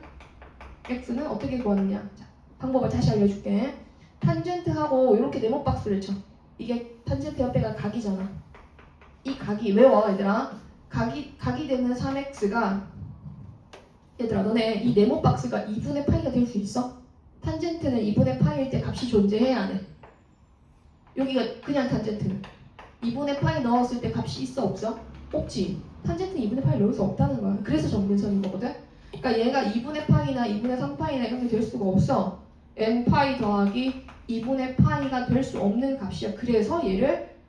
C: x는 어떻게 구하느냐? 자, 방법을 다시 알려줄게. 탄젠트하고 이렇게 네모 박스를 쳐. 이게 탄젠트 옆에가 각이잖아. 이 각이 외워 얘들아. 각이 되는 3x가 얘들아 너네 이 네모 박스가 2분의 파이가 될 수 있어? 탄젠트는 2분의 파이일 때 값이 존재해야 돼. 여기가 그냥 탄젠트는 2분의 파이 넣었을 때 값이 있어 없어? 없지. 탄젠트는 2분의 파이 넣을 수 없다는 거야. 그래서 점근선인 거거든. 그러니까 얘가 2분의 파이나 2분의 3파이나 이렇게 될 수가 없어. n 파이 더하기 2분의 파이가 될 수 없는 값이야. 그래서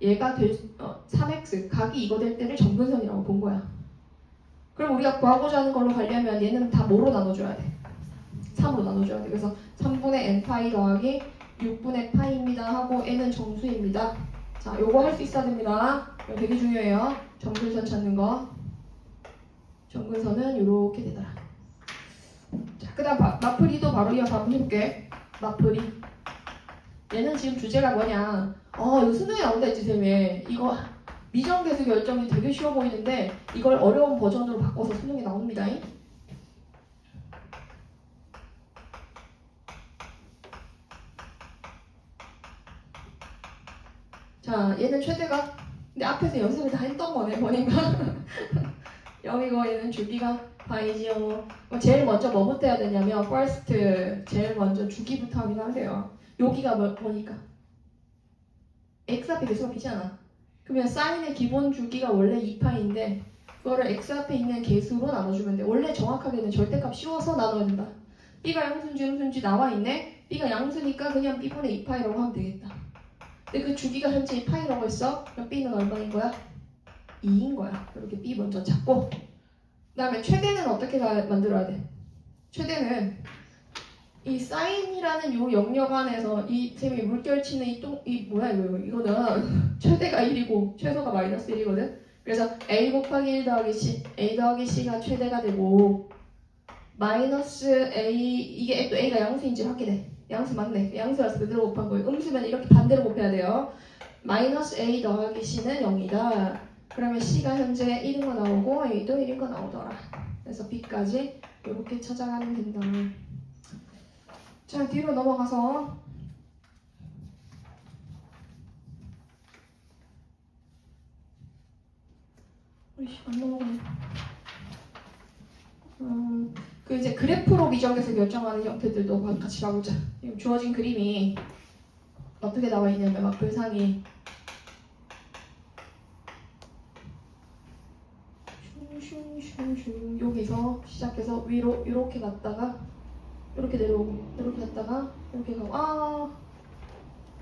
C: 얘가 3x 각이 이거 될 때를 점근선이라고 본 거야. 그럼 우리가 구하고자 하는 걸로 가려면 얘는 다 뭐로 나눠줘야 돼? 3으로 나눠줘야 돼. 그래서 3분의 n 파이 더하기 6분의 파이입니다 하고 n은 정수입니다. 자, 요거 할 수 있어야 됩니다. 이거 되게 중요해요. 점근선 찾는 거. 점근선은 요렇게 되더라. 자, 그 다음 마프리도 바로 이어서 한번 해볼게. 마프리. 얘는 지금 주제가 뭐냐? 이거 수능에 나온다 했지 쌤이. 이거 미정계수 결정이 되게 쉬워 보이는데 이걸 어려운 버전으로 바꿔서 수능에 나옵니다. 자, 얘는 최대가 근데 앞에서 연습을 다 했던 거네 보니까. 여기고 얘는 주기가 파이지요. 제일 먼저 뭐부터 해야 되냐면 first 제일 먼저 주기부터 확인하세요. 여기가 뭐니까 x 앞에 계수가 b잖아. 그러면 사인의 기본 주기가 원래 2파인데 그거를 x 앞에 있는 개수로 나눠주면 돼. 원래 정확하게는 절대값 씌워서 나눠야 된다. b가 양수인지 음수인지 나와 있네. b가 양수니까 그냥 b분의 2파이라고 하면 되겠다. 근데 그 주기가 현재 2파이라고 했어. 그럼 b는 얼마인 거야? 2인 거야. 이렇게 b 먼저 찾고 그 다음에 최대는 어떻게 만들어야 돼? 최대는 이 사인이라는 요 영역 안에서 이 쌤이 물결 치는 이 뭐야 이거는 최대가 1이고 최소가 마이너스 1이거든. 그래서 a 곱하기 1 더하기 c, a 더하기 c가 최대가 되고 마이너스 a 이게 또 a가 양수인지 확인해. 양수 맞네. 양수라서 그대로 곱한 거예요. 음수면 이렇게 반대로 곱해야 돼요. 마이너스 a 더하기 c는 0이다. 그러면 c가 현재 1인 거 나오고 a도 1인 거 나오더라. 그래서 b까지 이렇게 찾아가면 된다. 자, 뒤로 넘어가서 안 넘어가네. 그 이제 그래프로 미적에서 결정하는 형태들도 같이 봐보자. 지금 주어진 그림이 어떻게 나와 있냐면 막 글상이 슝슝슝슝 여기서 시작해서 위로 이렇게 갔다가 이렇게 내려오고 이렇게 갔다가 이렇게 가고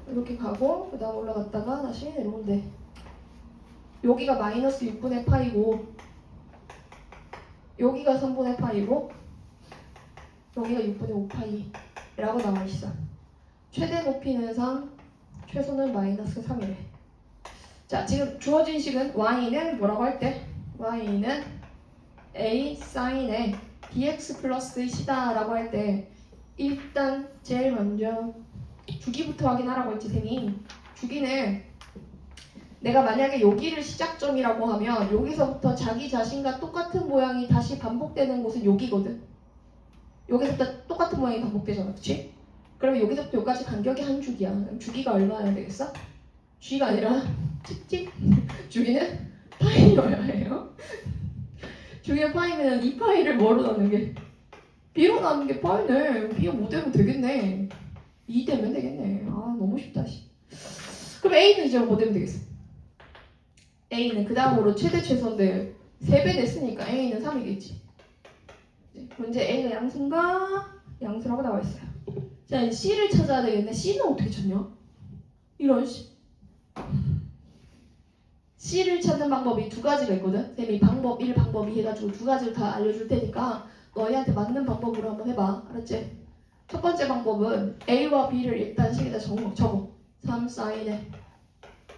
C: 이렇게 가고 그 다음 올라갔다가 다시 내려온대. 여기가 마이너스 6분의 파이고 여기가 3분의 파이고 여기가 6분의 5파이라고 나와 있어. 최대 높이는 3, 최소는 마이너스 3이래. 자, 지금 주어진 식은 y는 뭐라고 할 때? y는 a sin의 dx 플러스 c다 라고 할 때 일단 제일 먼저 주기부터 확인하라고 했지 쌤이. 주기는 내가 만약에 여기를 시작점이라고 하면 여기서부터 자기 자신과 똑같은 모양이 다시 반복되는 곳은 여기거든. 여기서부터 똑같은 모양이 반복되잖아, 그치? 그러면 여기서부터 여기까지 간격이 한 주기야. 그럼 주기가 얼마나 되겠어? g가 아니라 찍찍 주기는 파이여야 해요. 주기가 파이면 2파이를 뭐로 나누는 게? b로 나누는 게 파이네. b가 뭐 되면 되겠네. 2 되면 되겠네. 아 너무 쉽다. 그럼 a는 이제 뭐 되면 되겠어? a는 그 다음으로 최대 최소인데 3배 됐으니까 a는 3이겠지. 문제 a가 양수인가? 양수라고 나와 있어요. 자, 이제 c를 찾아야 되겠네. c는 어떻게 찾냐? 이런 c를 찾는 방법이 두 가지가 있거든. 쌤이 방법 1, 방법 2 해가지고 두 가지를 다 알려줄 테니까 너희한테 맞는 방법으로 한번 해봐. 알았지? 첫 번째 방법은 a와 b를 일단 식에다 적어. 3 사인에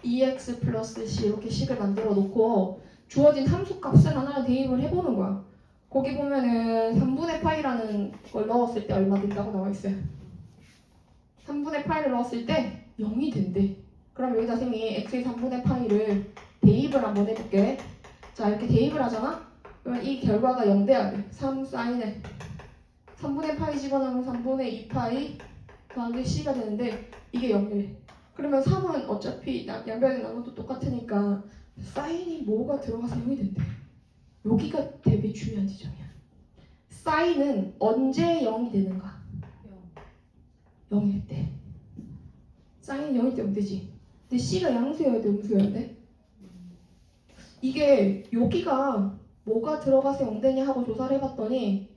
C: 2x 플러스 c 이렇게 식을 만들어 놓고 주어진 함수값을 하나 대입을 해보는 거야. 거기 보면은 3분의 파이라는 걸 넣었을 때 얼마 된다고 나와 있어요. 3분의 파이를 넣었을 때 0이 된대. 그럼 여기다 쌤이 x의 3분의 파이를 대입을 한번 해볼게. 자, 이렇게 대입을 하잖아? 그러면 이 결과가 0 돼야 돼. 3 사인에 3분의 파이 집어넣으면 3분의 2파이 더하기 c가 되는데 이게 0이래. 그러면 3은 어차피 양변에 나눠도 똑같으니까 사인이 뭐가 들어가서 0이 된대. 여기가 되게 중요한 지점이야. 사인은 언제 0이 되는가? 0일 때. 사인이 0일 때 0 되지. 근데 c가 양수여야 돼, 음수여야 돼? 이게 여기가 뭐가 들어가서 0 되냐 하고 조사를 해봤더니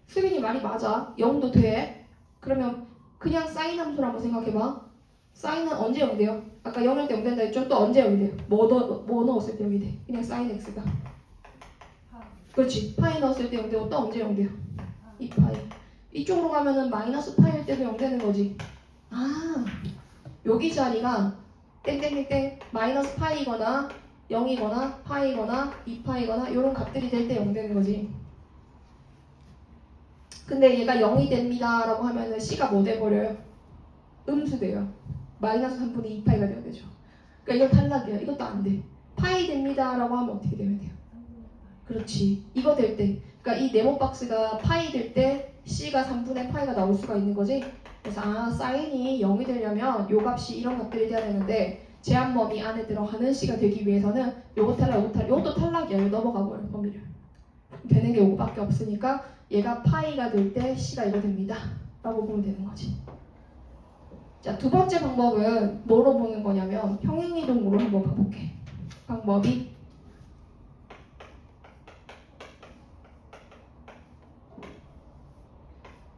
C: 수빈이 말이 맞아. 0도 돼. 그러면 그냥 사인 함수를 한번 생각해봐. 사인은 언제 0 돼요? 아까 0일 때 0 된다 했죠? 또 언제 0이 돼요? 뭐 넣었을 때 0이 돼? 그냥 사인 x가. 그렇지. 파이 넣었을 때 0 되고 또 언제 0 돼요? 2파이. 이쪽으로 가면은 마이너스 파이일 때도 0 되는 거지. 아, 여기 자리가 땡땡땡땡 마이너스 파이거나 0이거나 파이거나 2파이거나 이런 값들이 될 때 0 되는 거지. 근데 얘가 0이 됩니다 라고 하면은 c가 뭐 돼버려요? 음수 돼요. 마이너스 3분의 2파이가 되어야 되죠. 그러니까 이건 탈락이야. 이것도 안 돼. 파이 됩니다 라고 하면 어떻게 되면 돼요? 그렇지. 이거 될 때. 그러니까 이 네모 박스가 파이 될 때 c가 3분의 파이가 나올 수가 있는 거지. 그래서 사인이 0이 되려면 요 값이 이런 값들이 돼야 되는데 제한 범위 안에 들어가는 c가 되기 위해서는 요거 탈락, 요거 탈락. 요것도 탈락이야. 이거 넘어가 버려 범위를. 되는 게 요거밖에 없으니까 얘가 파이가 될 때 c가 이거 됩니다 라고 보면 되는 거지. 자, 두 번째 방법은 뭐로 보는 거냐면 평행이동으로 한번 봐볼게. 방법이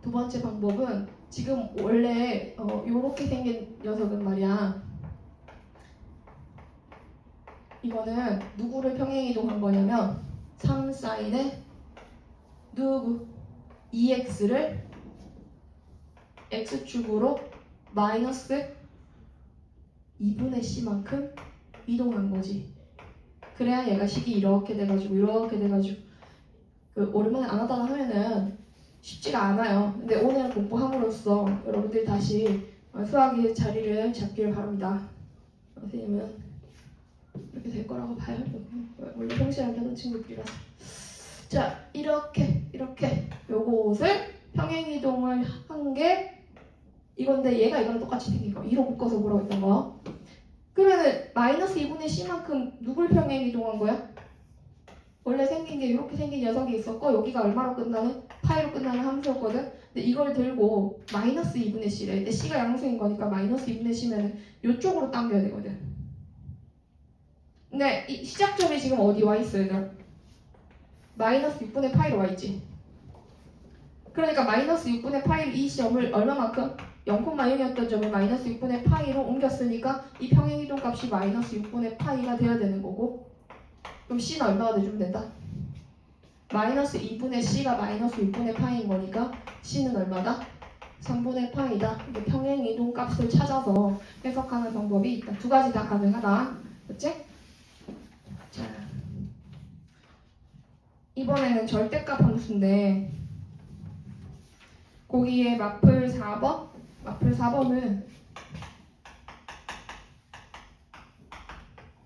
C: 두 번째 방법은 지금 원래 요렇게 생긴 녀석은 말이야. 이거는 누구를 평행이동한 거냐면 3 사인에 누구 2x를 x축으로 마이너스 2분의 c만큼 이동한 거지. 그래야 얘가 식이 이렇게 돼가지고 그 오랜만에 안 하다가 하면은 쉽지가 않아요. 근데 오늘 공부함으로써 여러분들이 다시 수학의 자리를 잡기를 바랍니다. 선생님은 이렇게 될 거라고 봐요. 원래 평시랑 하던 친구들이라서. 자, 이렇게 요것을 평행이동을 한 게 이건데 얘가 이거랑 똑같이 생긴 거. 2로 묶어서 뭐라고 했던 거. 그러면은 마이너스 2분의 c만큼 누굴 평행이동한 거야? 원래 생긴 게 이렇게 생긴 녀석이 있었고 여기가 얼마로 끝나는? 파이로 끝나는 함수였거든. 근데 이걸 들고 마이너스 2분의 c래. 근데 c가 양수인 거니까 마이너스 2분의 c면은 이쪽으로 당겨야 되거든. 근데 이 시작점이 지금 어디 와 있어 얘들아? 마이너스 6분의 파이로 와 있지. 그러니까 마이너스 6분의 파이 이 점을 얼마만큼? 0,0이었던 점을 마이너스 6분의 파이로 옮겼으니까 이 평행이동 값이 마이너스 6분의 파이가 돼야 되는 거고, 그럼 c는 얼마가 돼주면 된다? 마이너스 2분의 c가 마이너스 6분의 파이인 거니까 c는 얼마다? 3분의 파이다. 이게 평행이동 값을 찾아서 해석하는 방법이 있다. 두 가지 다 가능하다. 그치? 자, 이번에는 절대값 함수인데 거기에 마플 4번은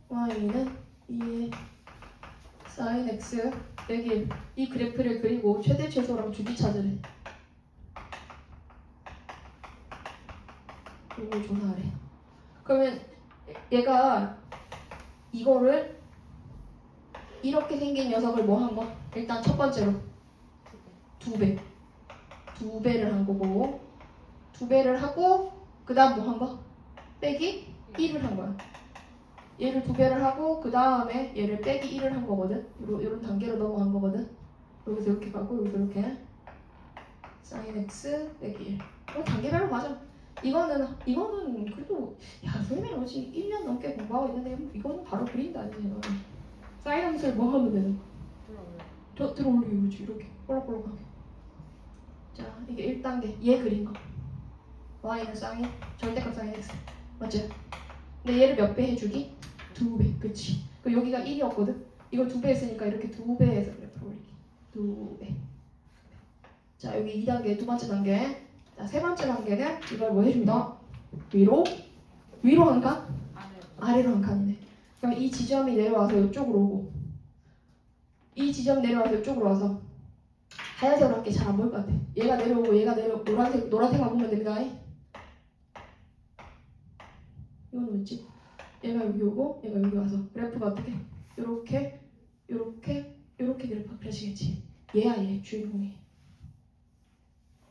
C: y는 2의 sin x 빼기 1. 이 그래프를 그리고 최대 최소랑 주기 찾으래. 이걸 조사하래. 그러면 얘가 이거를 이렇게 생긴 녀석을 뭐 한 거? 일단 첫 번째로 2배를 한 거고, 2배를 하고 그 다음 뭐 한 거? 빼기 1을 한 거야. 얘를 2배를 하고 그 다음에 얘를 빼기 1을 한 거거든. 이런 단계로 넘어간 거거든. 여기서 이렇게 가고 여기서 이렇게 sin x 빼기 1. 이거 단계별로 가자. 이거는 그래도 선생님이 어찌 1년 넘게 공부하고 있는데 이거는 바로 그린다 아니에요. 사인 함수를 뭐 하면 되는 거? 들어올리고 이렇게 볼록볼록하게. 자, 이게 1단계. 얘 그린 거. y는 sin, 절대값 sin x. 맞지? 근데 얘를 몇 배 해주기? 2배. 그치? 그럼 여기가 1이었거든? 이걸 2배 했으니까 이렇게 2배 해서 그래프 올리기. 2배. 자, 여기 2단계, 두 번째 단계. 자, 세 번째 단계는 이걸 뭐 해준다? 위로 한 칸? 아래로 한 칸이네. 그럼 이 지점이 내려와서 이쪽으로 오고, 이 지점 내려와서 이쪽으로 와서 하얀색으로 할게 잘 안 보일 것 같아. 얘가 내려오고 얘가 노란색만 보면 됩니다. 이건 뭐지? 얘가 여기 오고 얘가 여기 와서 그래프가 어떻게? 요렇게 그래프가 그려지겠지. 얘야 얘 주인공이.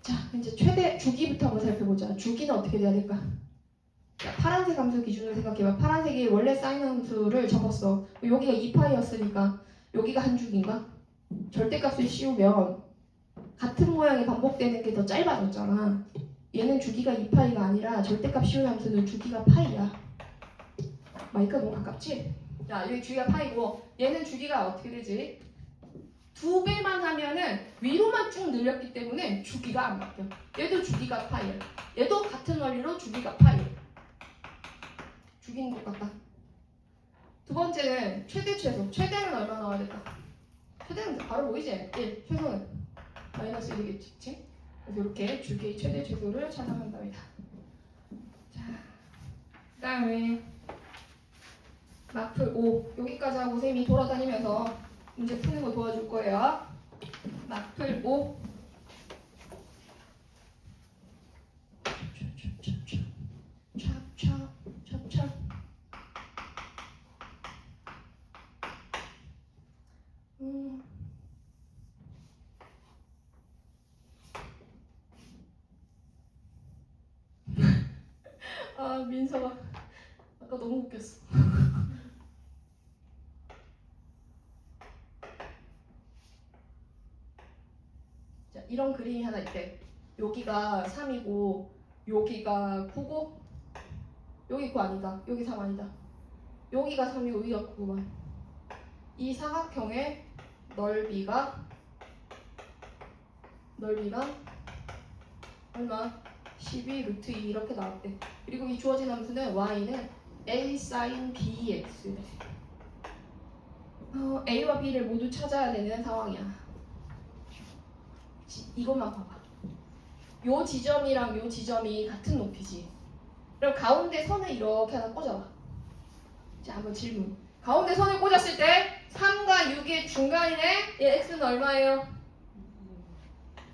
C: 자, 이제 최대 주기부터 한번 살펴보자. 주기는 어떻게 돼야 될까? 자, 파란색 함수 기준으로 생각해봐. 파란색이 원래 사인 함수를 적었어. 여기가 2파이였으니까 여기가 한 주기인가? 절대값을 씌우면 같은 모양이 반복되는 게 더 짧아졌잖아. 얘는 주기가 2파이가 아니라 절대값 씌우는 함수는 주기가 파이야. 마이크가 너무 가깝지? 자, 여기 주기가 파이고 얘는 주기가 어떻게 되지? 2배만 하면은 위로만 쭉 늘렸기 때문에 주기가 안 바뀌어. 얘도 주기가 파이야. 얘도 같은 원리로 주기가 파이야. 주기는 똑같다. 두 번째는 최대 최소. 최대는 얼마 나와야 될까? 최대는 바로 보이지? 1. 최소는 마이너스 1이겠지. 그치? 그래서 이렇게 주기의 최대 최소를 찾아간답니다. 자, 그 다음에 마플 5. 여기까지 하고 쌤이 돌아다니면서 문제 푸는 거 도와줄 거예요. 마플 5. 찹찹. 아, 민서가 아까 너무 웃겼어. 자, 이런 그림이 하나 있대. 여기가 3이고 여기가 9고 여기 9 아니다. 여기 3 아니다. 여기가 3이고 여기가 9구만. 이 사각형의 넓이가 얼마? 12 루트 2 이렇게 나왔대. 그리고 이 주어진 함수는 y는 a sin bx. a와 b를 모두 찾아야 되는 상황이야. 이것만 봐봐. 요 지점이랑 요 지점이 같은 높이지. 그럼 가운데 선을 이렇게 하나 꽂아봐. 자, 한번 질문. 가운데 선을 꽂았을 때 3과 6의 중간이네. 얘 x는 얼마예요?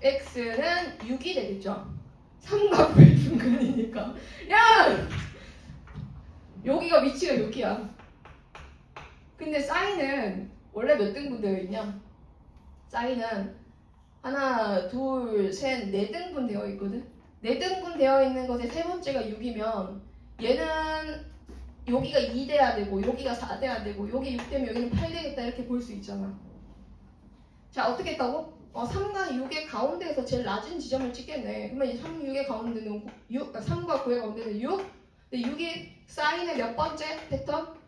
C: x는 6이 되겠죠. 3과 9의 중간이니까. 야! 여기가 위치가 여기야. 근데 사인은 원래 몇 등분 되어 있냐? 사인은 하나, 둘, 셋, 네 등분 되어 있거든. 네 등분 되어 있는 것에 세 번째가 6이면 얘는 여기가 2 돼야 되고 여기가 4 돼야 되고 여기 6 되면 여기는 8 되겠다 이렇게 볼 수 있잖아. 자, 어떻게 했다고? 3과 6의 가운데에서 제일 낮은 지점을 찍겠네. 그러면 이 3, 6의 가운데는 3과 9의 가운데는 6. 근데 6이 사인의 몇 번째 패턴?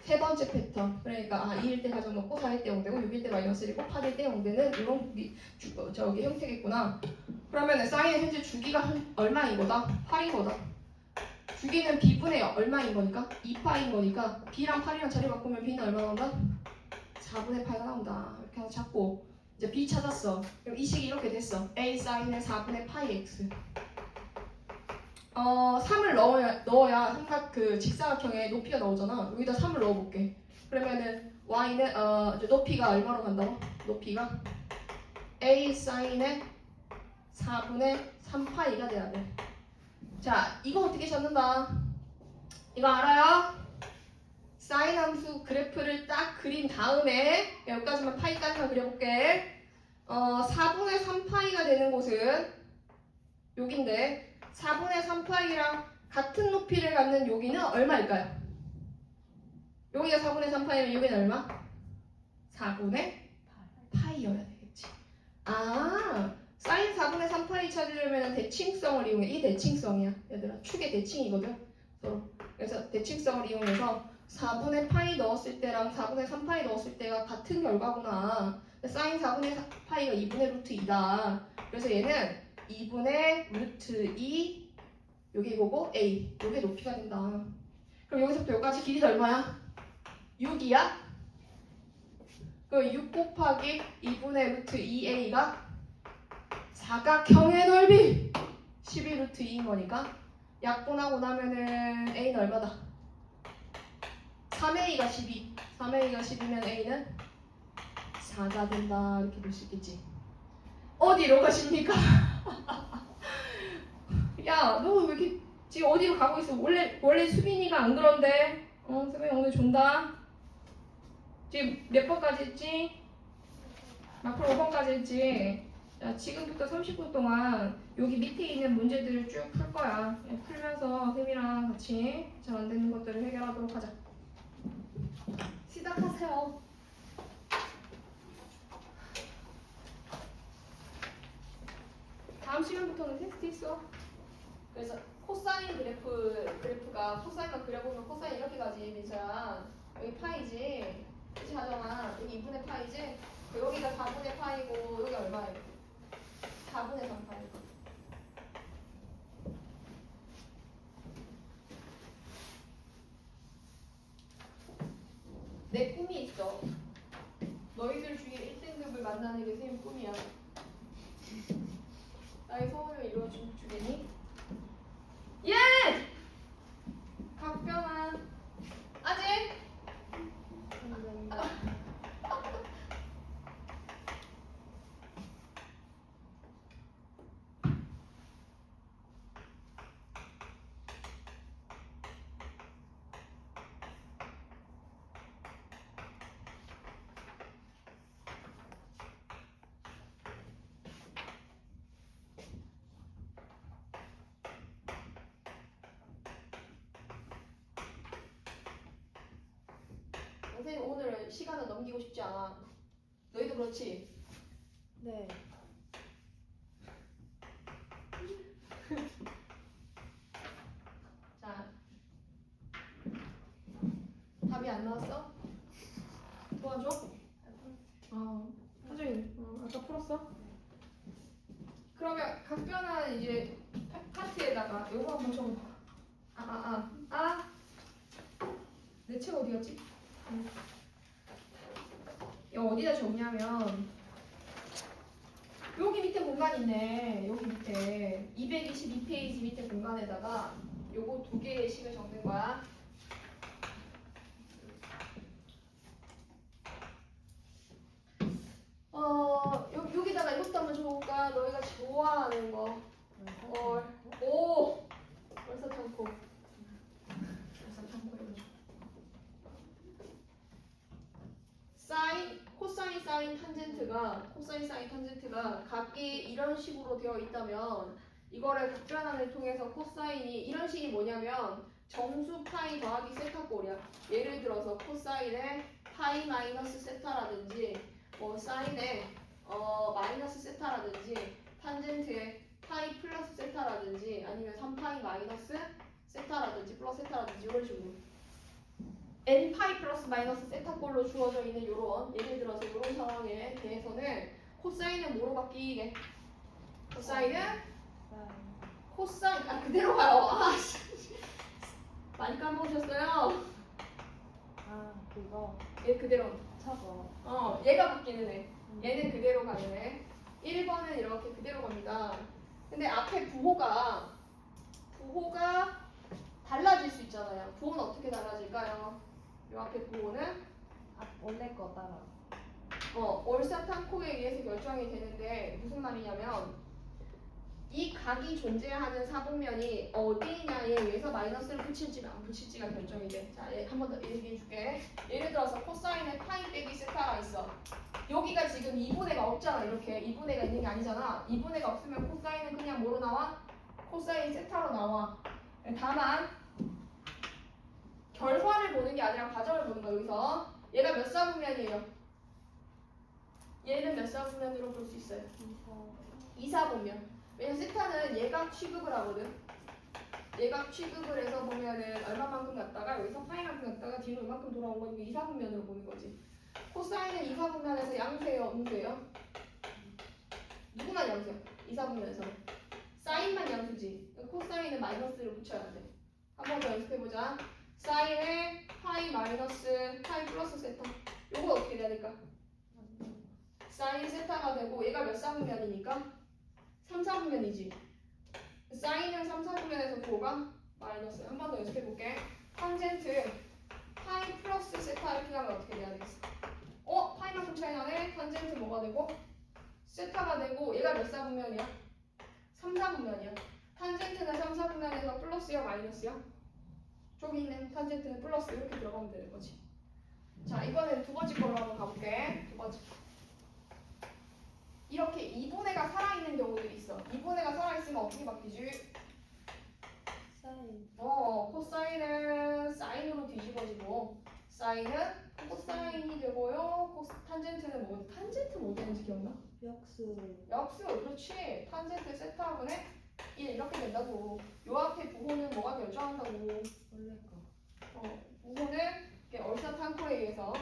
C: 세 번째 패턴. 그러니까 2일 때 가정 넣고 4일 때 0되고 6일 때 마이너스 1이고 8일 때 0되는 이런 저기 형태겠구나. 그러면 사인의 현재 주기가 얼마인 거다? 8인 거다. 주기는 b분의 얼마인 거니까? 2파인 거니까 b랑 8이랑 자리 바꾸면 b는 얼마 나온다? 4분의 8가 나온다. 이렇게 해서 잡고 이제 b 찾았어. 그럼 이 식이 이렇게 됐어. a 사인의 4분의 파이 x. 3을 넣어야 삼각 그 직사각형에 높이가 나오잖아. 여기다 3을 넣어볼게. 그러면은 y는 높이가 얼마로 간다고? 높이가 a 사인의 4분의 3파이가 돼야 돼. 자, 이거 어떻게 찾는다? 이거 알아요? 사인 함수 그래프를 딱 그린 다음에 여기까지만 파이까지만 그려볼게. 4분의 3파이가 되는 곳은 여긴데 4분의 3파이랑 같은 높이를 갖는 여기는 얼마일까요? 여기가 4분의 3파이면 여기는 얼마? 4분의 파이여야 되겠지. 사인 4분의 3파이 찾으려면 대칭성을 이용해. 이 대칭성이야. 얘들아, 축의 대칭이거든. 서로. 그래서 대칭성을 이용해서 4분의 파이 넣었을 때랑 4분의 3파이 넣었을 때가 같은 결과구나. 사인 4분의 4파이가 2분의 루트 2다. 그래서 얘는 2분의 루트 2 여기 이거고 a 여기 높이가 된다. 그럼 여기서부터 여기까지 길이가 얼마야? 6이야? 그럼 6 곱하기 2분의 루트 2a가 사각형의 넓이 12 루트 2인 거니까 약분하고 나면은 a는 얼마다? 3a가 12 3a가 12면 a는 4가 된다. 이렇게 볼 수 있겠지. 어디로 가십니까? 야, 너 왜 이렇게 지금 어디로 가고 있어? 원래 수빈이가 안 그런데. 수빈이 오늘 존다. 지금 몇 번까지 했지? 앞으로 5번까지 했지. 자, 지금부터 30분 동안 여기 밑에 있는 문제들을 쭉 풀 거야. 풀면서 쌤이랑 같이 잘 안 되는 것들을 해결하도록 하자. 시작하세요. 다음 시간부터는 테스트 있어. 그래서 코사인 그래프가 코사인만 그려보면 코사인 이렇게 가지. 민서야, 여기 파이지. 그치 하정아, 여기 2분의 파이지. 여기가 4분의 파이고 여기 얼마예요? 4분의 3파이고. 내 꿈이 있어. 너희들 중에 1등급을 만나는 게 쌤 꿈이야. 나의 소원을 이루어주겠니? 예! 각변한 아직? 선생님 오늘 시간을 넘기고 싶지 않아. 너희도 그렇지?
B: 네.
C: 자, 답이 안 나왔어? 도와줘? 선생님, 아까 풀었어? 그러면 각변한 이제 파트
A: 노트에다가 요거 한번 적어봐. 내 책 어디 갔지? 이거 어디다 적냐면 여기 밑에 공간 있네. 여기 밑에 222페이지 밑에 공간에다가 요거 두 개의 식을 적는 거야. 여기다가 이것도 한번 적어볼까? 너희가 좋아하는 거. 월사탐코. 코사인, 사인, 탄젠트가 각기 이런 식으로 되어 있다면 이거를 각변환을 통해서 코사인이 이런 식이 뭐냐면 정수 파이 더하기 세타꼴이야. 예를 들어서 코사인의 파이 마이너스 세타라든지 뭐 사인의 마이너스 세타라든지 탄젠트의 파이 플러스 세타라든지 아니면 3파이 마이너스 세타라든지 플러스 세타라든지 이런 식으로 n파이 플러스 마이너스 세타꼴로 주어져 있는 요런 예를 들어서 요런 상황에 대해서는 코사인은 뭐로 바뀌게? 코사인은 코사인 그대로 가요. 많이 까먹으셨어요?
B: 그거
A: 얘 그대로
B: 저거
A: 얘가 바뀌는 애 얘는 그대로 가는 애 1번은 이렇게 그대로 갑니다. 근데 앞에 부호가 달라질 수 있잖아요. 부호는 어떻게 달라질까요? 요 앞에 부호는
B: 원래 거 따라
A: 월사탄코에 의해서 결정이 되는데 무슨 말이냐면 이 각이 존재하는 사분면이 어디냐에 의해서 마이너스를 붙일지 안 붙일지가 결정이 돼. 자, 한 번 더 얘기해 줄게. 예를 들어서 코사인의 파이 빼기 세타가 있어. 여기가 지금 2분의가 없잖아. 이렇게 2분의가 있는 게 아니잖아. 2분의가 없으면 코사인은 그냥 뭐로 나와? 코사인 세타로 나와. 다만 결과를 보는 게 아니라 과정을 보는 거야. 여기서 얘가 몇 사분면이에요? 얘는 몇 사분면으로 볼 수 있어요? 2사분면. 왜냐면 세타는 얘가 취급을 하거든. 얘가 취급을 해서 보면은 얼마만큼 갔다가 여기서 파이만큼 갔다가 뒤로 이만큼 돌아온 거니까 2사분면으로 보는 거지. 코사인은 2사분면에서 양수예요, 음수예요? 누구만 양수야? 2사분면에서는 사인만 양수지. 코사인은 마이너스를 붙여야 돼. 한 번 더 연습해보자. 사인의 파이 마이너스 파이 플러스 세타. 요거 어떻게 돼야 될까? 사인 세타가 되고 얘가 몇 사분면이니까? 3사분면이지. 사인은 3사분면에서 부호가 마이너스. 한 번 더 연습해볼게. 탄젠트 파이 플러스 세타 이렇게 가면 어떻게 돼야 되겠어? 파이만큼 차이 나네. 탄젠트 뭐가 되고? 세타가 되고 얘가 몇 사분면이야? 3사분면이야. 탄젠트는 3사분면에서 플러스야 마이너스야? 저기 있는 탄젠트는 플러스 이렇게 들어가면 되는 거지. 자, 이번엔 두 번째 걸로 한번 가볼게. 두 번째. 이렇게 2분의가 살아있는 경우들이 있어. 2분의가 살아있으면 어떻게 바뀌지?
B: 사인
A: 코사인은 사인으로 뒤집어지고 사인은 코사인이 되고요. 탄젠트는 뭐? 탄젠트 뭐 되는지 기억나? 역수. 그렇지. 탄젠트 세타분의 1 이렇게 된다고. 요 앞에 부호는 뭐가 결정한다고?
B: 원래 거
A: 부호는 얼사탄코에 의해서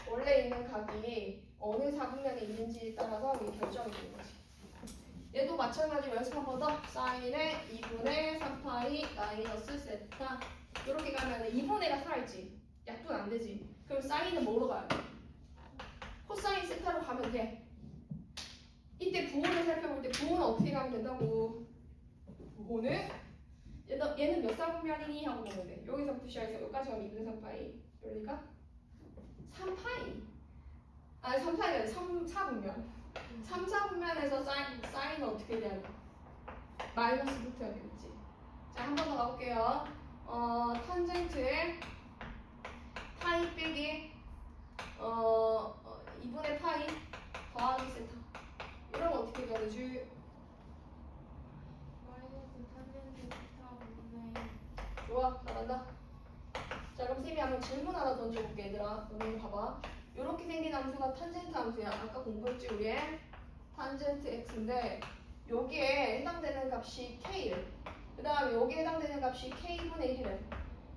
A: 원래 있는 각이 어느 사분면에 있는지에 따라서 이게 결정이 되는 거지. 얘도 마찬가지로 연습 한 번 더. 사인의 2분의 3파이 마이너스 세타. 이렇게 가면 2분의가 살아있지. 약분 안 되지. 그럼 사인은 뭐로 가요? 코사인 세타로 가면 돼. 이때 부호를 살펴볼 때 부호는 어떻게 가면 된다고? 부호는 얘는 몇 사분면이니? 하고 보면 돼. 여기서부터 시작해서 여기까지 가면 2분의 3파이. 그러니까 3파이. 3파이가 아니라 3사분면. 3사분면에서 사인은 어떻게 돼야 돼? 마이너스 붙어야 되겠지. 자, 한 번 더 가볼게요. 탄젠트의 파이 빼기 2분의 파이 더하기 세타. 이러면 어떻게 돼야 되지?
B: 마이너스 탄젠트 세타 분의
A: 좋아, 잘한다. 자, 그럼 쌤이 한번 질문 하나 던져볼게, 얘들아. 너네 봐봐. 이렇게 생긴 함수가 탄젠트 함수야. 아까 공부했지, 우리? 탄젠트 x인데 여기에 해당되는 값이 k래. 그 다음에 여기에 해당되는 값이 k분의 1이래.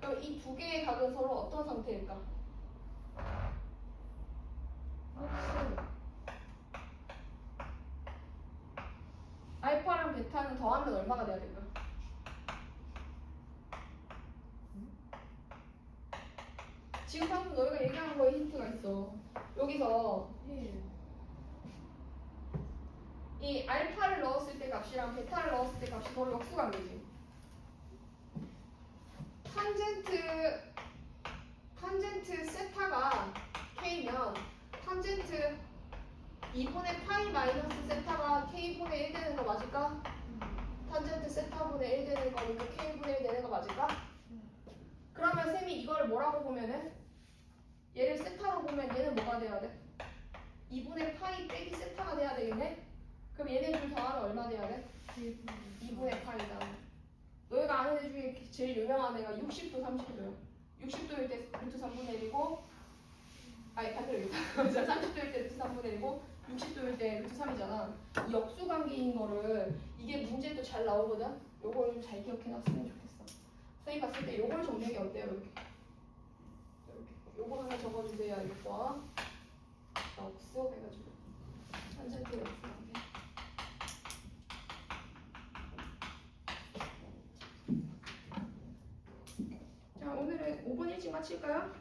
A: 그럼 이 두 개의 각은 서로 어떤 상태일까? 알파랑 베타는 더하면 얼마가 돼야 될까? 지금 방금 너희가 얘기한 거에 힌트가 있어. 여기서
B: 1.
A: 이 알파를 넣었을 때 값이랑 베타를 넣었을 때 값이 서로 역수관계지. 탄젠트 세타가 k면 탄젠트 2분의 파이 마이너스 세타가 k분의 1 되는 거 맞을까? 탄젠트 세타분의 1 되는 거니까 k분의 1 되는 거 맞을까? 그러면 쌤이 이걸 뭐라고 보면은 얘를 세타로 보면 얘는 뭐가 돼야 돼? 2분의 파이 빼기 세타가 돼야 되겠네? 그럼 얘네 둘 더하면 얼마 돼야 돼? 2분의 파이다. 너희가 아는 애 중에 제일 유명한 애가 60도 30도요. 60도일 때 루트 3분의 1이고 아니 반대로 30도일 때 루트 3분의 1이고 60도일 때 루트 3이잖아. 이 역수관계인 거를 이게 문제도 잘 나오거든. 요걸 좀 잘 기억해놨으면 좋겠어. 선생님 봤을 때 요걸 정리하기 어때요? 이렇게 요거 하나 적어주세요. 이거 역수 해가지고 탄젠트 역수관계. 자 오늘은 5분 일찍 마칠까요?